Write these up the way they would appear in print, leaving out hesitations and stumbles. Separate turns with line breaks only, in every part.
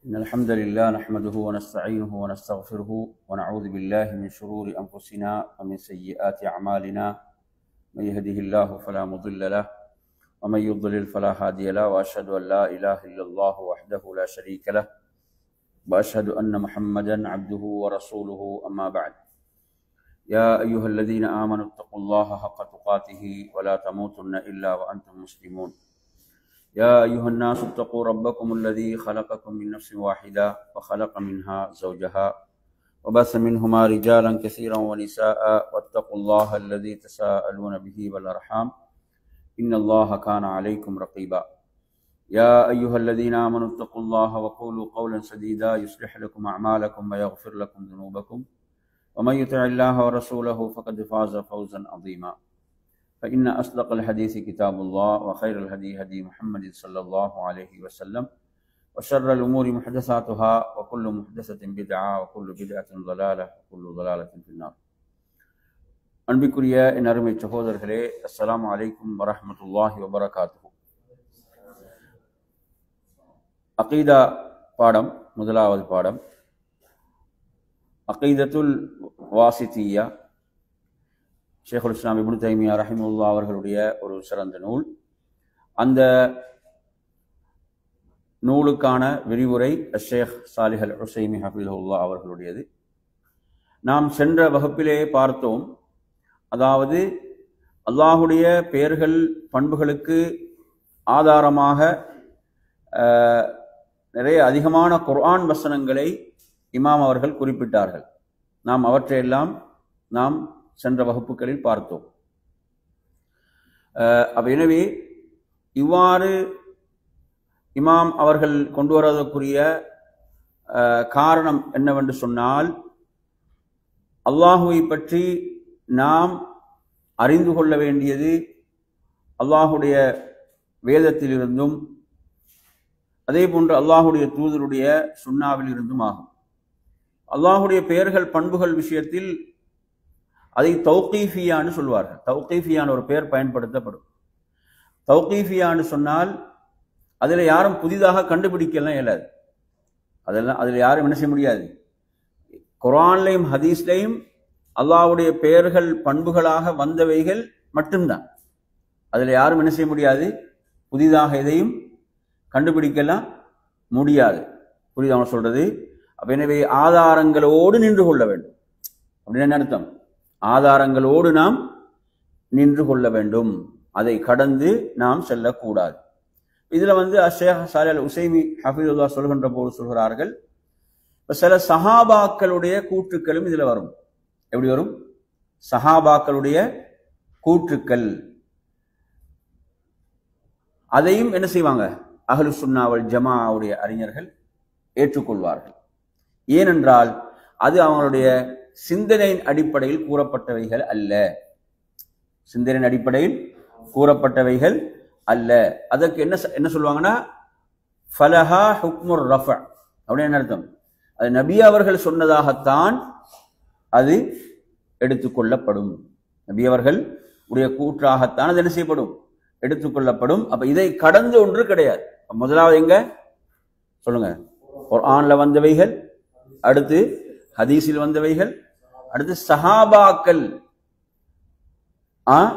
إن الحمد لله نحمده ونستعينه ونستغفره ونعوذ بالله من شرور أنفسنا ومن سيئات أعمالنا من يهده الله فلا مضل له ومن يضلل فلا هادي له وأشهد أن لا إله إلا الله وحده لا شريك له وأشهد أن محمدا عبده ورسوله أما بعد يا أيها الذين آمنوا اتقوا الله حق تقاته ولا تموتن إلا وأنتم مسلمون يا أيها الناس اتقوا ربكم الذي خلقكم من نفس واحدة وخلق منها زوجها وبث منهما رجالا كثيرا ونساء واتقوا الله الذي تساءلون به والأرحام إن الله كان عليكم رقيبا يا أيها الذين آمنوا اتقوا الله وقولوا قولا سديدا يصلح لكم أعمالكم ويغفر لكم ذنوبكم ومن يطع الله ورسوله فقد فاز فوزا عظيما فإن أصدق الحديث كتاب الله وخير الهدي هدي محمد صلى الله عليه وسلم وشر الأمور محدثاتها وكل محدثة بدعة وكل بدعة ضلالة وكل ضلالة في النار. அன்பிற்குரிய என் அருமை சகோதரர்களே, அஸ்ஸலாமு அலைக்கும் வரஹ்மத்துல்லாஹி வபரகாத்துஹு. அகீதா பாடம், முதலாவது பாடம் அகீதத்துல் வாசித்தியா, ஷேகுல் இஸ்லாம் இப்னு தைமியா ரஹிமஹுல்லாஹ் அவர்களுடைய ஒரு சிறந்த நூல். அந்த நூலுக்கான விரிவுரை ஷேக் சாலிஹ் அல் உஸைமி ஹஃபிஸஹுல்லாஹ் அவர்களுடையது. நாம் சென்ற வகுப்பிலே பார்த்தோம், அதாவது அல்லாஹுடைய பெயர்கள் பண்புகளுக்கு ஆதாரமாக நிறைய அதிகமான குர்ஆன் வசனங்களை இமாம் அவர்கள் குறிப்பிட்டார்கள். நாம் அவற்றையெல்லாம் நாம் சென்ற வகுப்புகளில் பார்த்தோம். எனவே இவ்வாறு இமாம் அவர்கள் கொண்டு வருவதற்குரிய காரணம் என்னவென்று சொன்னால், அல்லாஹுவை பற்றி நாம் அறிந்து கொள்ள வேண்டியது அல்லாஹுடைய வேதத்திலிருந்தும் அதே போன்று அல்லாஹுடைய தூதருடைய சுன்னாவில் இருந்தும் ஆகும். அல்லாஹுடைய பெயர்கள் பண்புகள் விஷயத்தில் அதை தௌகீஃபியான்னு சொல்வார்கள். தௌகீஃபியான ஒரு பெயர் பயன்படுத்தப்படும். தௌகீஃபியான்னு சொன்னால் அதில் யாரும் புதிதாக கண்டுபிடிக்கலாம் இயலாது. அதில் யாரும் என்ன செய்ய முடியாது. குர்ஆன்லையும் ஹதீஸ்லையும் அல்லாஹ்வுடைய பெயர்கள் பண்புகளாக வந்தவைகள் மட்டும்தான். அதில் யாரும் என்ன செய்ய முடியாது, புதிதாக எதையும் கண்டுபிடிக்கலாம் முடியாது. புரியுதா சொல்றது? எனவே ஆதாரங்களோடு நின்று கொள்ள வேண்டும். அப்படின்னு என்ன அர்த்தம்? ஆதாரங்களோடு நாம் நின்று கொள்ள வேண்டும், அதை கடந்து நாம் செல்லக்கூடாது. இதுல ஷேக் சாலிஹ் அல் உஸைமி ஹஃபிஸுல்லாஹ் சொல்கின்ற போது சொல்கிறார்கள், சில சஹாபாக்களுடைய கூற்றுக்களும் இதுல வரும். எப்படி வரும்? சஹாபாக்களுடைய கூற்றுக்கள், அதையும் என்ன செய்வாங்க, அஹ்லு சுன்னா வல் ஜமாஅவுடைய அறிஞர்கள் ஏற்றுக்கொள்வார்கள். ஏனென்றால் அது அவங்களுடைய சிந்தனையின் அடிப்படையில் கூறப்பட்டவைகள் அல்ல. சிந்தனையின் அடிப்படையில் கூறப்பட்டவைகள் அல்ல. அதற்கு என்ன சொல்லுவாங்கன்னா, ஃபலஹா ஹுக்முர் ரஃப அப்படின்னு என்ன அர்த்தம்? அது நபி அவர்கள் சொன்னதாகத்தான் அது எடுத்துக்கொள்ளப்படும். நபி அவர்கள் உடைய கூற்றாகத்தான் அது என்ன செய்யப்படும், எடுத்துக்கொள்ளப்படும். அப்ப இதை கடந்து ஒன்று கிடையாது. முதலாவது எங்க சொல்லுங்க, குர்ஆன்ல வந்தவைகள், அடுத்து ஹதீஸில் வந்தவைகள், அடுத்து சஹாபாக்கள்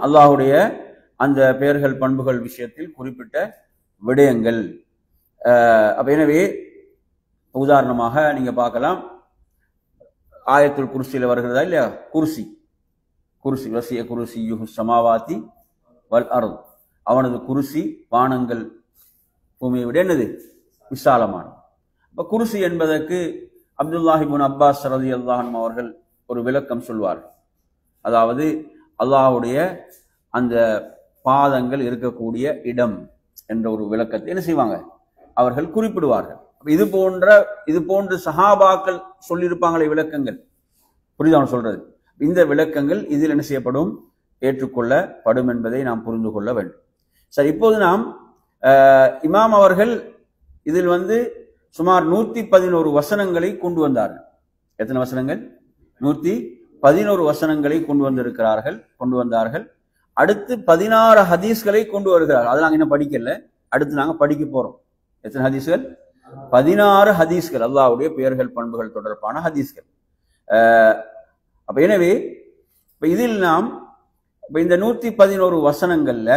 அல்லாஹுடைய அந்த பெயர்கள் பண்புகள் விஷயத்தில் குறிப்பிட்ட விடயங்கள். அப்ப எனவே உதாரணமாக நீங்க பார்க்கலாம், ஆயத்துல் குர்சியில வருகிறதா இல்லையா? குர்சி வசிய குர்சி சமாவாதி வல் அர்த், அவனது குர்சி வானங்கள் பூமியை விட என்னது, விசாலமான. இப்ப குர்சி என்பதற்கு அப்துல்லாஹ் இப்னு அப்பாஸ் ரலியல்லாஹு அன்ஹு அவர்கள் ஒரு விளக்கம் சொல்வார்கள். அதாவது அல்லாஹ்வுடைய அந்த பாதங்கள் இருக்கக்கூடிய இடம் என்ற ஒரு விளக்கத்தை என்ன செய்வாங்க, அவர்கள் குறிப்பிடுவார்கள். இது போன்று சஹாபாக்கள் சொல்லியிருப்பாங்களே விளக்கங்கள். புரியுதா சொல்றது? இந்த விளக்கங்கள் இதில் என்ன செய்யப்படும், ஏற்றுக்கொள்ளப்படும் என்பதை நாம் புரிந்து கொள்ள வேண்டும். சரி, இப்போது நாம் இமாம் அவர்கள் இதில் சுமார் 111 வசனங்களை கொண்டு வந்தார்கள். எத்தனை வசனங்கள்? 111 வசனங்களை கொண்டு வந்தார்கள். அடுத்து 16 ஹதீஸ்களை கொண்டு வருகிறார்கள். அதை நாங்கள் இன்னும் படிக்கல, அடுத்து நாங்கள் படிக்க போறோம். எத்தனை ஹதீஸ்கள்? 16 ஹதீஸ்கள், அல்லாஹ்வுடைய பெயர்கள் பண்புகள் தொடர்பான ஹதீஸ்கள். அப்ப எனவே இதில் நாம் இந்த 111 வசனங்கள்ல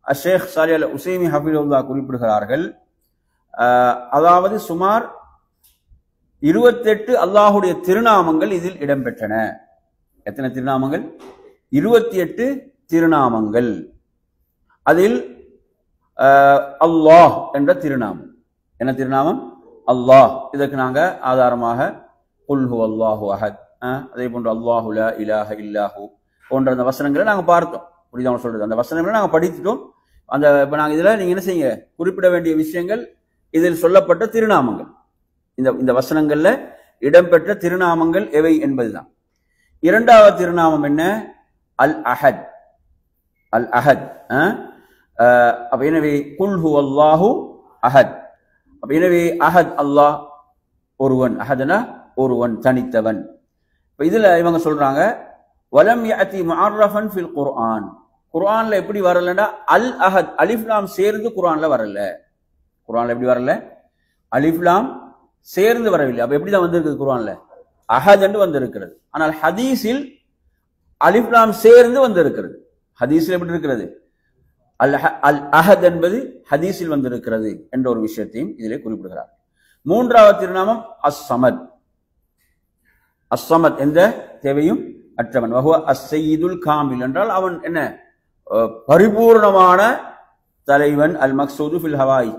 ஷேக் சாலிஹ் அல் உஸைமி ஹஃபிதுல்லாஹ் குறிப்பிடுகிறார்கள், அதாவது சுமார் 28 அல்லாஹுடைய திருநாமங்கள் இதில் இடம்பெற்றன. எத்தனை திருநாமங்கள்? 28 திருநாமங்கள். அதில் அல்லாஹ் என்ற திருநாமம், என்ன திருநாமம்? அல்லாஹ். இதற்கு நாங்க ஆதாரமாக குல் ஹுவல்லாஹு அஹத், அதே போன்று அல்லாஹு லா இலாஹ இல்லாஹு போன்ற அந்த வசனங்களை நாங்க பார்த்தோம். புரியுதா சொல்றது? அந்த வசனங்களை நாங்க படித்துட்டோம். அந்த இப்ப நாங்க இதுல நீங்க என்ன செய்யுங்க, குறிப்பிட வேண்டிய விஷயங்கள் இதில் சொல்லப்பட்ட திருநாமங்கள், இந்த வசனங்கள்ல இடம்பெற்ற திருநாமங்கள் எவை என்பதுதான். இரண்டாவது திருநாமம் என்ன? அல் அஹத். அல் அஹத். அப்ப எனவே குல் ஹுவல்லாஹு அஹத். அப்ப எனவே அஹத் அல்லாஹ் ஒருவன், அஹத்னா ஒருவன், தனித்தவன். இப்ப இதுல இவங்க சொல்றாங்க வலம் யஅதி முஅர்ரஃபன் ஃபில் குர்ஆன். குர்ஆன்ல எப்படி வரலன்னா அல் அஹத் அலிஃப் லாம் சேர்ந்து குர்ஆன்ல வரல. குர்ஆன்ல எப்படி வரல? அலிஃப் லாம் சேர்ந்து வரவில்லை. அப்ப எப்படி தான் வந்திருக்குது? குர்ஆன்ல அஹத் என்று வந்திருக்கிறது. ஆனால் ஹதீஸில் அலிஃப் லாம் சேர்ந்து வந்திருக்கிறது. ஹதீஸில் எப்படி இருக்கிறது? அல் அஹத் என்பது ஹதீஸில் வந்திருக்கிறது என்ற ஒரு விஷயத்தையும் இதிலே குறிப்பிடுகிறார். மூன்றாவது திருநாமம் அஸ்-சமத். அஸ்-சமத் எந்த தேவையும் அற்றவன். வஹுவ அஸ்-சய்யிதுல் காமில் என்றால் அவன் என்ன? பரிபூர்ணமான தலைவன். அல் மக்சூது ஃபில் ஹவாய்,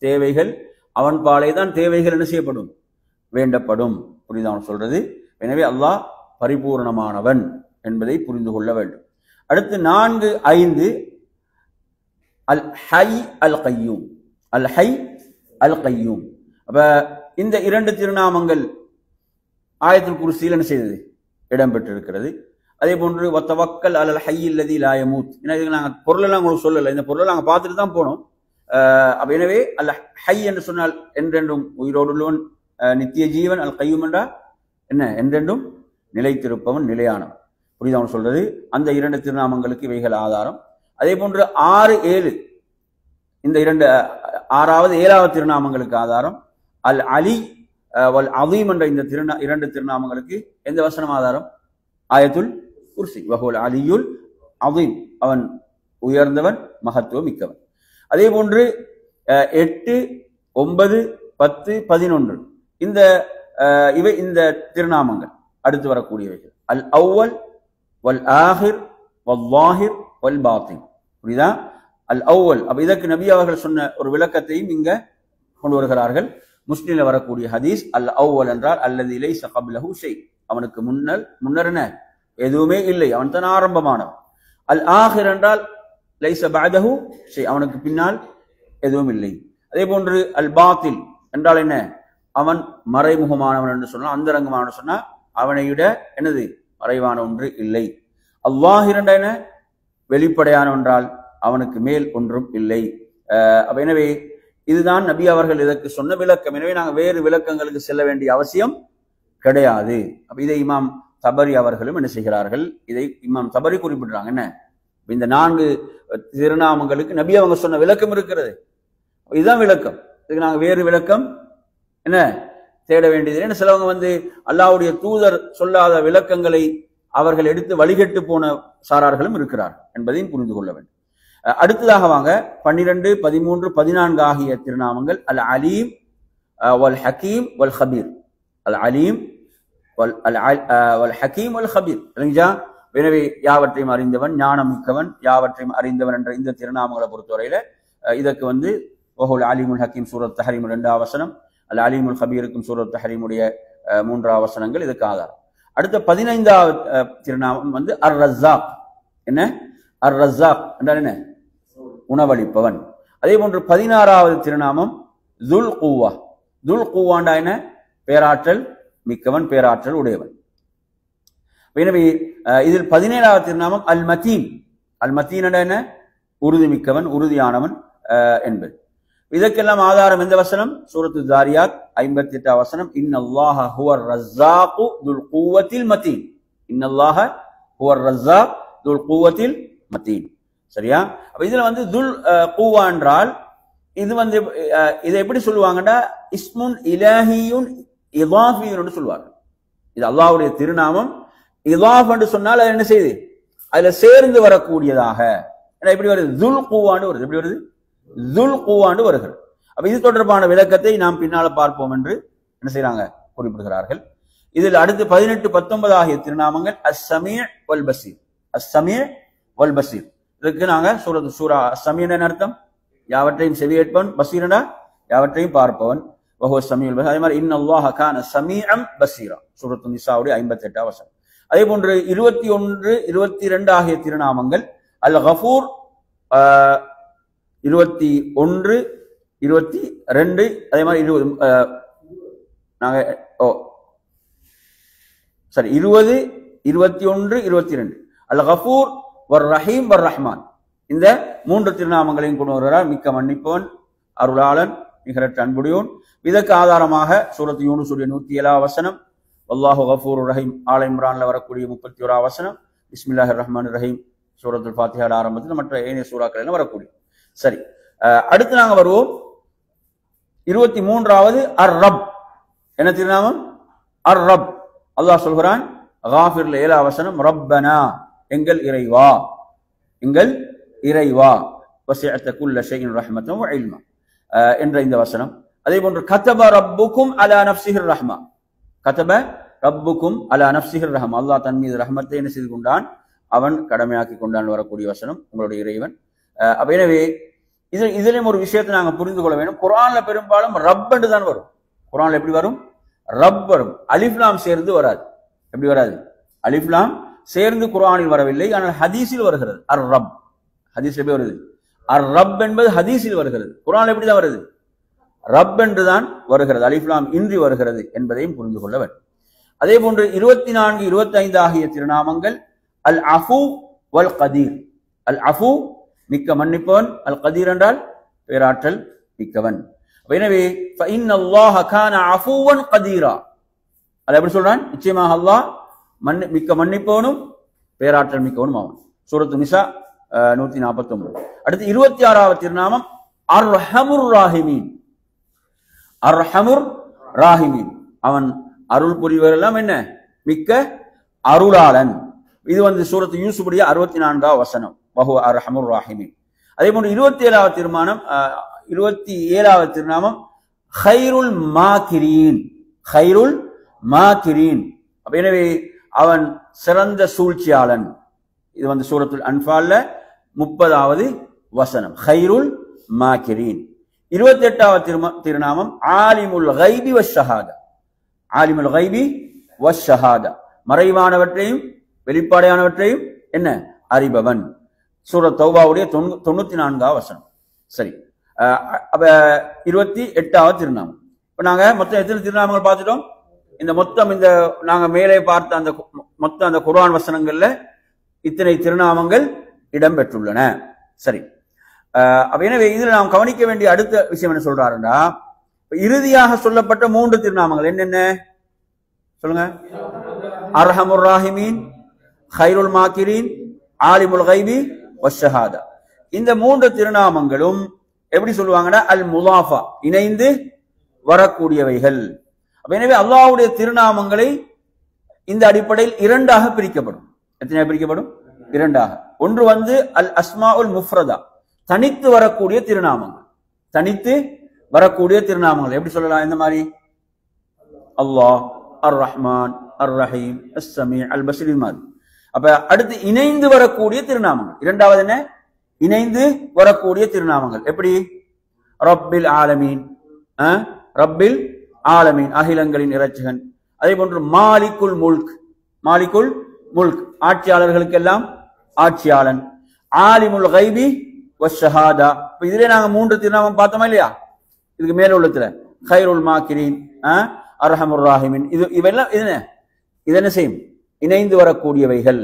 தேவைகள் அவன் பாலே தான் தேவைகள் என்ன செய்யப்படும்? வேண்டப்படும். புரியுதா அவன் சொல்றது? எனவே அல்லாஹ் பரிபூர்ணமானவன் என்பதை புரிந்து கொள்ள வேண்டும். அடுத்து 4, 5 அல் ஹை அல் கையூம். அல் ஹை அல் கையூம். அப்ப இந்த 2 திருநாமங்கள் ஆயத்துல் குர்சியில் என்ன செய்தது? இடம்பெற்றிருக்கிறது. அதே போன்று வத்தவக்கல் அலல் ஹய்யில் லதி லா யமூத். ஏன்னா இதுக்கு நாங்கள் பொருளெல்லாம் உங்களுக்கு சொல்லலை, இந்த பொருளை நாங்கள் பார்த்துட்டு தான் போனோம். அப்ப எனவே அல் ஹை என்று சொன்னால் என்றென்றும் உயிரோடு உள்ளவன், நித்திய ஜீவன். அல் கையூம் என்றால் என்ன? என்றென்றும் நிலைத்திருப்பவன், நிலையானவன். புரியுதா அவன் சொல்றது? அந்த 2 திருநாமங்களுக்கு இவைகள் ஆதாரம். அதே போன்று 6, 7 இந்த 6வது 7வது திருநாமங்களுக்கு ஆதாரம். அல் அலி வல் அதீம் என்ற இந்த 2 திருநாமங்களுக்கு எந்த வசனம் ஆதாரம்? ஆயத்துல் குர்சி. வஹுவல் அலியுல் அதீம், அவன் உயர்ந்தவன், மகத்துவம் மிக்கவன். அதே போன்று 8, 9, 10, 11 இவை இந்த திருநாமங்கள் அடுத்து வரக்கூடியவைகள். அல் அவ்வல் வல் ஆஹிர் வல் லாஹிர் வல் பாத்தின். புரியுதா? அல் அவ்வல். அப்ப இதற்கு நபி அவர்கள் சொன்ன ஒரு விளக்கத்தையும் இங்க கொண்டு வருகிறார்கள். முஸ்லிம்ல வரக்கூடிய ஹதீஸ், அல் அவ்வல் என்றால் அல்லது லைஸ கப்லஹு ஷை, அவனுக்கு முன்னர் என்ன எதுவுமே இல்லை, அவன் தான் ஆரம்பமானவன். அல் ஆஹிர் என்றால் லைஸ பஅதஹு ஷை, அவனுக்கு பின்னால் எதுவும் இல்லை. அதே போன்று அல் பாத்தில் என்றால் என்ன? அவன் மறைமுகமானவன் என்று சொன்னால், அந்தரங்கமானவன் சொன்னா அவனை விட என்னது மறைவான ஒன்று இல்லை. அல்லாஹிர் என்றால் என்ன? வெளிப்படையானவன் என்றால் அவனுக்கு மேல் ஒன்றும் இல்லை. எனவே இதுதான் நபி அவர்கள் இதற்கு சொன்ன விளக்கம். எனவே நாங்கள் வேறு விளக்கங்களுக்கு செல்ல வேண்டிய அவசியம் கிடையாது. அப்ப இதை இமாம் தபரி அவர்களும் என்ன செய்கிறார்கள்? இதை இமாம் தபரி குறிப்பிடுறாங்க. என்ன? இந்த 4 திருநாமங்களுக்கு நபி அவங்க சொன்ன விளக்கம் இருக்கிறது. இதுதான் விளக்கம். இதுக்கு நாங்கள் வேறு விளக்கம் என்ன தேட வேண்டியது. என்ன சிலவங்க அல்லாஹ்வுடைய தூதர் சொல்லாத விளக்கங்களை அவர்கள் எடுத்து வழிகட்டு போன சாரார்களும் இருக்கிறார் என்பதையும் புரிந்து கொள்ள வேண்டும். அடுத்ததாக வாங்க 12, 13, 14 ஆகிய திருநாமங்கள் அல் அலீம் வல் ஹக்கீம் வல் ஹபீர். அல் அலீம் வல் ஹக்கீம் வல் ஹபீர். எனவே யாவற்றையும் அறிந்தவன், ஞானம் மிக்கவன், யாவற்றையும் அறிந்தவன் என்ற இந்த திருநாமங்களை பொறுத்தவரையில இதற்கு வஹுல் அலீமுல் ஹக்கீம் சூரத் தஹரீம் 2வது வசனம், அல் அலீமுல் ஹபீருக்கும் சூரத் தஹரீமுடைய 3வது வசனங்கள் இதுக்கு ஆதாரம். அடுத்த 15வது திருநாமம் அர் ரஸாக். என்ன? அர் ரஸாக் என்றால் என்ன? உணவளிப்பவன். அதே போன்று 16வது திருநாமம் துல் குவா. துல் குவாண்டா என்ன? பேராற்றல் மிக்கவன், பேராற்றல் உடையவன். எனவே இதில் 17வது திருநாமம் அல் மதீன். அல் மதீன் என்ன? உறுதி மிக்கவன், உறுதியானவன் என்பது. இதற்கெல்லாம் ஆதாரம் எந்த வசனம்? சூரத்து தாரியாத் 58வது வசனம், இன்னல்லாஹ ஹுவர் ரஸாக்கு துல் குவத்தில் மதீன். இன்னல்லாஹ ஹுவர் ரஸாக் துல் குவத்தில் மதீன். சரியா? அப்ப இதுல துல் குவா என்றால் இது வந்து இதை எப்படி சொல்லுவாங்கன்னா இஸ்முன் இலாஹியுன் இதாஃபியுன் சொல்லுவாங்க. இது அல்லாஹ்வுடைய திருநாமம். இதாஃப் என்று சொன்னால் அது என்ன செய்யுது, அதுல சேர்ந்து வரக்கூடியதாக. எப்படி வருது, துல் குவாண்டு வருது. எப்படி வருது, துல் குவாண்டு வருகிறது. அப்ப இது தொடர்பான விளக்கத்தை நாம் பின்னால பார்ப்போம் என்று என்ன செய்யறாங்க, குறிப்பிடுகிறார்கள். இதில் அடுத்து 18, 19 ஆகிய திருநாமங்கள் அஸ்ஸமீ' வல் பஸீர். அஸ்ஸமீ' வல் பஸீர். இதுக்கு நாங்க சூரா அஸ்ஸமீ' என்ன அர்த்தம், யாவற்றையும் செவியேற்பவன், பஸீரனா யாவற்றையும் பார்ப்பவன். வஹுவ ஸமீஉல் பஸீர். அதே மாதிரி இன்னல்லாஹ கான ஸமீஅன் பஸீரா, சூரத்து நிசாவுடைய 58 வசனம். அதே போன்று 21, 22 ஆகிய திருநாமங்கள் அல் கஃபூர் 21, 22, அதே மாதிரி 20 21, 22 அல் கஃபூர் வர் ரஹீம் வர் ரஹ்மான். இந்த 3 திருநாமங்களையும் கொண்டு வருகிறார். மிக்க மன்னிப்பவன், அருளாளன், நிகரற்ற அன்புடையோன். இதற்கு ஆதாரமாக சூரத்து யூனுஸுடைய 107 வசனம், வல்லாஹு கஃபூர் ரஹீம் ஆல இம்ரான்ல வரக்கூடிய 31 வசனம், பிஸ்மில்லாஹிர் ரஹ்மானிர் ரஹீம் சூரத்துல் ஃபாத்திஹா ஆரம்பத்தில் மற்ற ஏனைய சூறாக்கள் எல்லாம் வரக்கூடிய. சரி, அடுத்து நாங்க வருவோம் 23வது அர் ரப். என்ன திருநாமம், அர் ரப். அல்லாஹ் சொல்கிறான் காஃபிர்ல 7 வசனம், ரப்பனா எங்கள் இறைவா, எங்கள் இறைவா, வஸிஅத குல்ல ஷைஇன் ரஹ்மத்தன் வ இல்மா என்ற இந்த வசனம். அதே போன்று கதப ரப்புக்கும் அலா நஃப்ஸிஹிர் ரஹ்மா, கதப ரப்புக்கும் அலா நஃப்ஸிஹிர் ரஹ்மா, அல்லாஹ் தன் மீது ரஹ்மத்தை என்ன செய்து கொண்டான், அவன் கடமையாக்கி கொண்டான் வரக்கூடிய வசனம் உங்களுடைய இறைவன். அப்ப எனவே இதிலும் ஒரு விஷயத்தை நாங்கள் புரிந்து கொள்ள வேண்டும். குர்ஆன்ல பெரும்பாலும் ரப் என்று தான் வரும். குர்ஆன்ல எப்படி வரும், ரப் வரும், அலிஃப்லாம் சேர்ந்து வராது. எப்படி வராது, அலிஃப்லாம் சேர்ந்து குர்ஆனில் வரவில்லை, ஆனால் ஹதீஸில் வருகிறது அர் ரப். ஹதீஸ் எப்படி வருது, அர் ரப் என்பது ஹதீஸில் வருகிறது. குர்ஆன்ல எப்படி தான் வருது, ரப் என்று தான் வருகிறது, அலிஃப்லாம் இன்றி வருகிறது என்பதையும் புரிந்து கொள்ள வேண்டும். அதே போன்று 24, 25 ஆகிய திருநாமங்கள் அல் அஃபு வல் கதீர். அல் அஃபு மிக்க மன்னிப்பவன், அல் கதீர் என்றால் பேராற்றல் மிக்கவன். எனவே ஃபஇன்னல்லாஹ கான அஃபுவன் கதீரா, அது எப்படி சொல்றான், நிச்சயமாக அல்லாஹ் மிக்க மன்னிப்பவனும் பேராற்றல் மிக்கவனும் ஆவான். சூரத்து நிசா 149. அடுத்து 26வது திருநாமம் அர்ஹமுர் ராஹிமீன். அர்ஹமுர் ராஹிமீன், அவன் அருள் புரிவர் எல்லாம் என்ன, மிக்க அருளாளன். இது வந்து சூரத்து யூசுஃபுடைய 64வது வசனம், வஹுவ அர்ஹமுர் ராஹிமீன். அதே போன்று 27வது திருநாமம் கைருல் மாக்கிரீன். கைருல் மாக்கிரீன். அப்ப எனவே அவன் சிறந்த சூழ்ச்சியாளன். இது வந்து சூரத்துல் அன்ஃபால்ல 30வது வசனம், கைருல் மாக்கிரீன். 28வது திருநாமம் ஆலிமுல் கைபி வஷ்ஷஹாதா. ஆலிமுல் கைபி வஷ்ஷஹாதா, மறைவானவற்றையும் வெளிப்பாடையானவற்றையும் என்ன அறிபவன். சூரத் தௌபாவுடைய 94வது வசனம். சரி, அப்ப 28வது திருநாமம். இப்ப நாங்க மொத்தம் எத்தனை திருநாமங்கள் பார்த்துட்டோம், இந்த மொத்தம் இந்த நாங்க மேலே பார்த்த அந்த மொத்தம் அந்த குர்ஆன் வசனங்கள்ல இத்தனை திருநாமங்கள் இடம்பெற்றுள்ளன. சரி, எனவே இதில் நாம் கவனிக்க வேண்டிய அடுத்த விஷயம் என்ன சொல்றாருன்னா, இறுதியாக சொல்லப்பட்ட 3 திருநாமங்கள் என்னென்ன சொல்லுங்க, அர்ஹமுர் ராஹிமீன், கைருல் மாக்கிரீன், ஆலிமுல் கைபி வஷ்ஷஹாதா. இந்த 3 திருநாமங்களும் எப்படி சொல்லுவாங்கன்னா அல் முலாஃபா, இணைந்து வரக்கூடியவைகள். எனவே அல்லாஹ்வுடைய திருநாமங்களை இந்த அடிப்படையில் 2ஆக பிரிக்கப்படும். எத்தனையாக பிரிக்கப்படும், 2ஆக. ஒன்று வந்து அல் அஸ்மாஉல் முஃப்ரதா, தனித்து வரக்கூடிய திருநாமங்கள். தனித்து வரக்கூடிய திருநாமங்கள் எப்படி சொல்லலாம், இந்த மாதிரி அல்லாஹ், அர் ரஹ்மான், அர் ரஹீம், அஸ் ஸமீ, அல் பஸீர் மாதிரி. அப்ப அடுத்து இணைந்து வரக்கூடிய திருநாமங்கள். 2வது என்ன, இணைந்து வரக்கூடிய திருநாமங்கள். எப்படி ரப்பில் ஆலமீன், ரப்பில் ஆலமீன் அகிலங்களின் இரட்சகன். அதே போன்று மாலிகுல் முல்க், மாலிகுல் முல்க் ஆட்சியாளர்களுக்கெல்லாம் ஆட்சியாளன். ஆலிமுல் கைபி வஷ்ஷஹாதா. இப்ப இதிலே நாங்க 3 திருநாமம் பார்த்தோமா இல்லையா, இதுக்கு மேல உள்ளத்துல கைருல் மாக்கிரீன், அர்ஹமுர் ராஹிமீன், இவெல்லாம் இது என்ன செய்யும், இணைந்து வரக்கூடியவைகள்.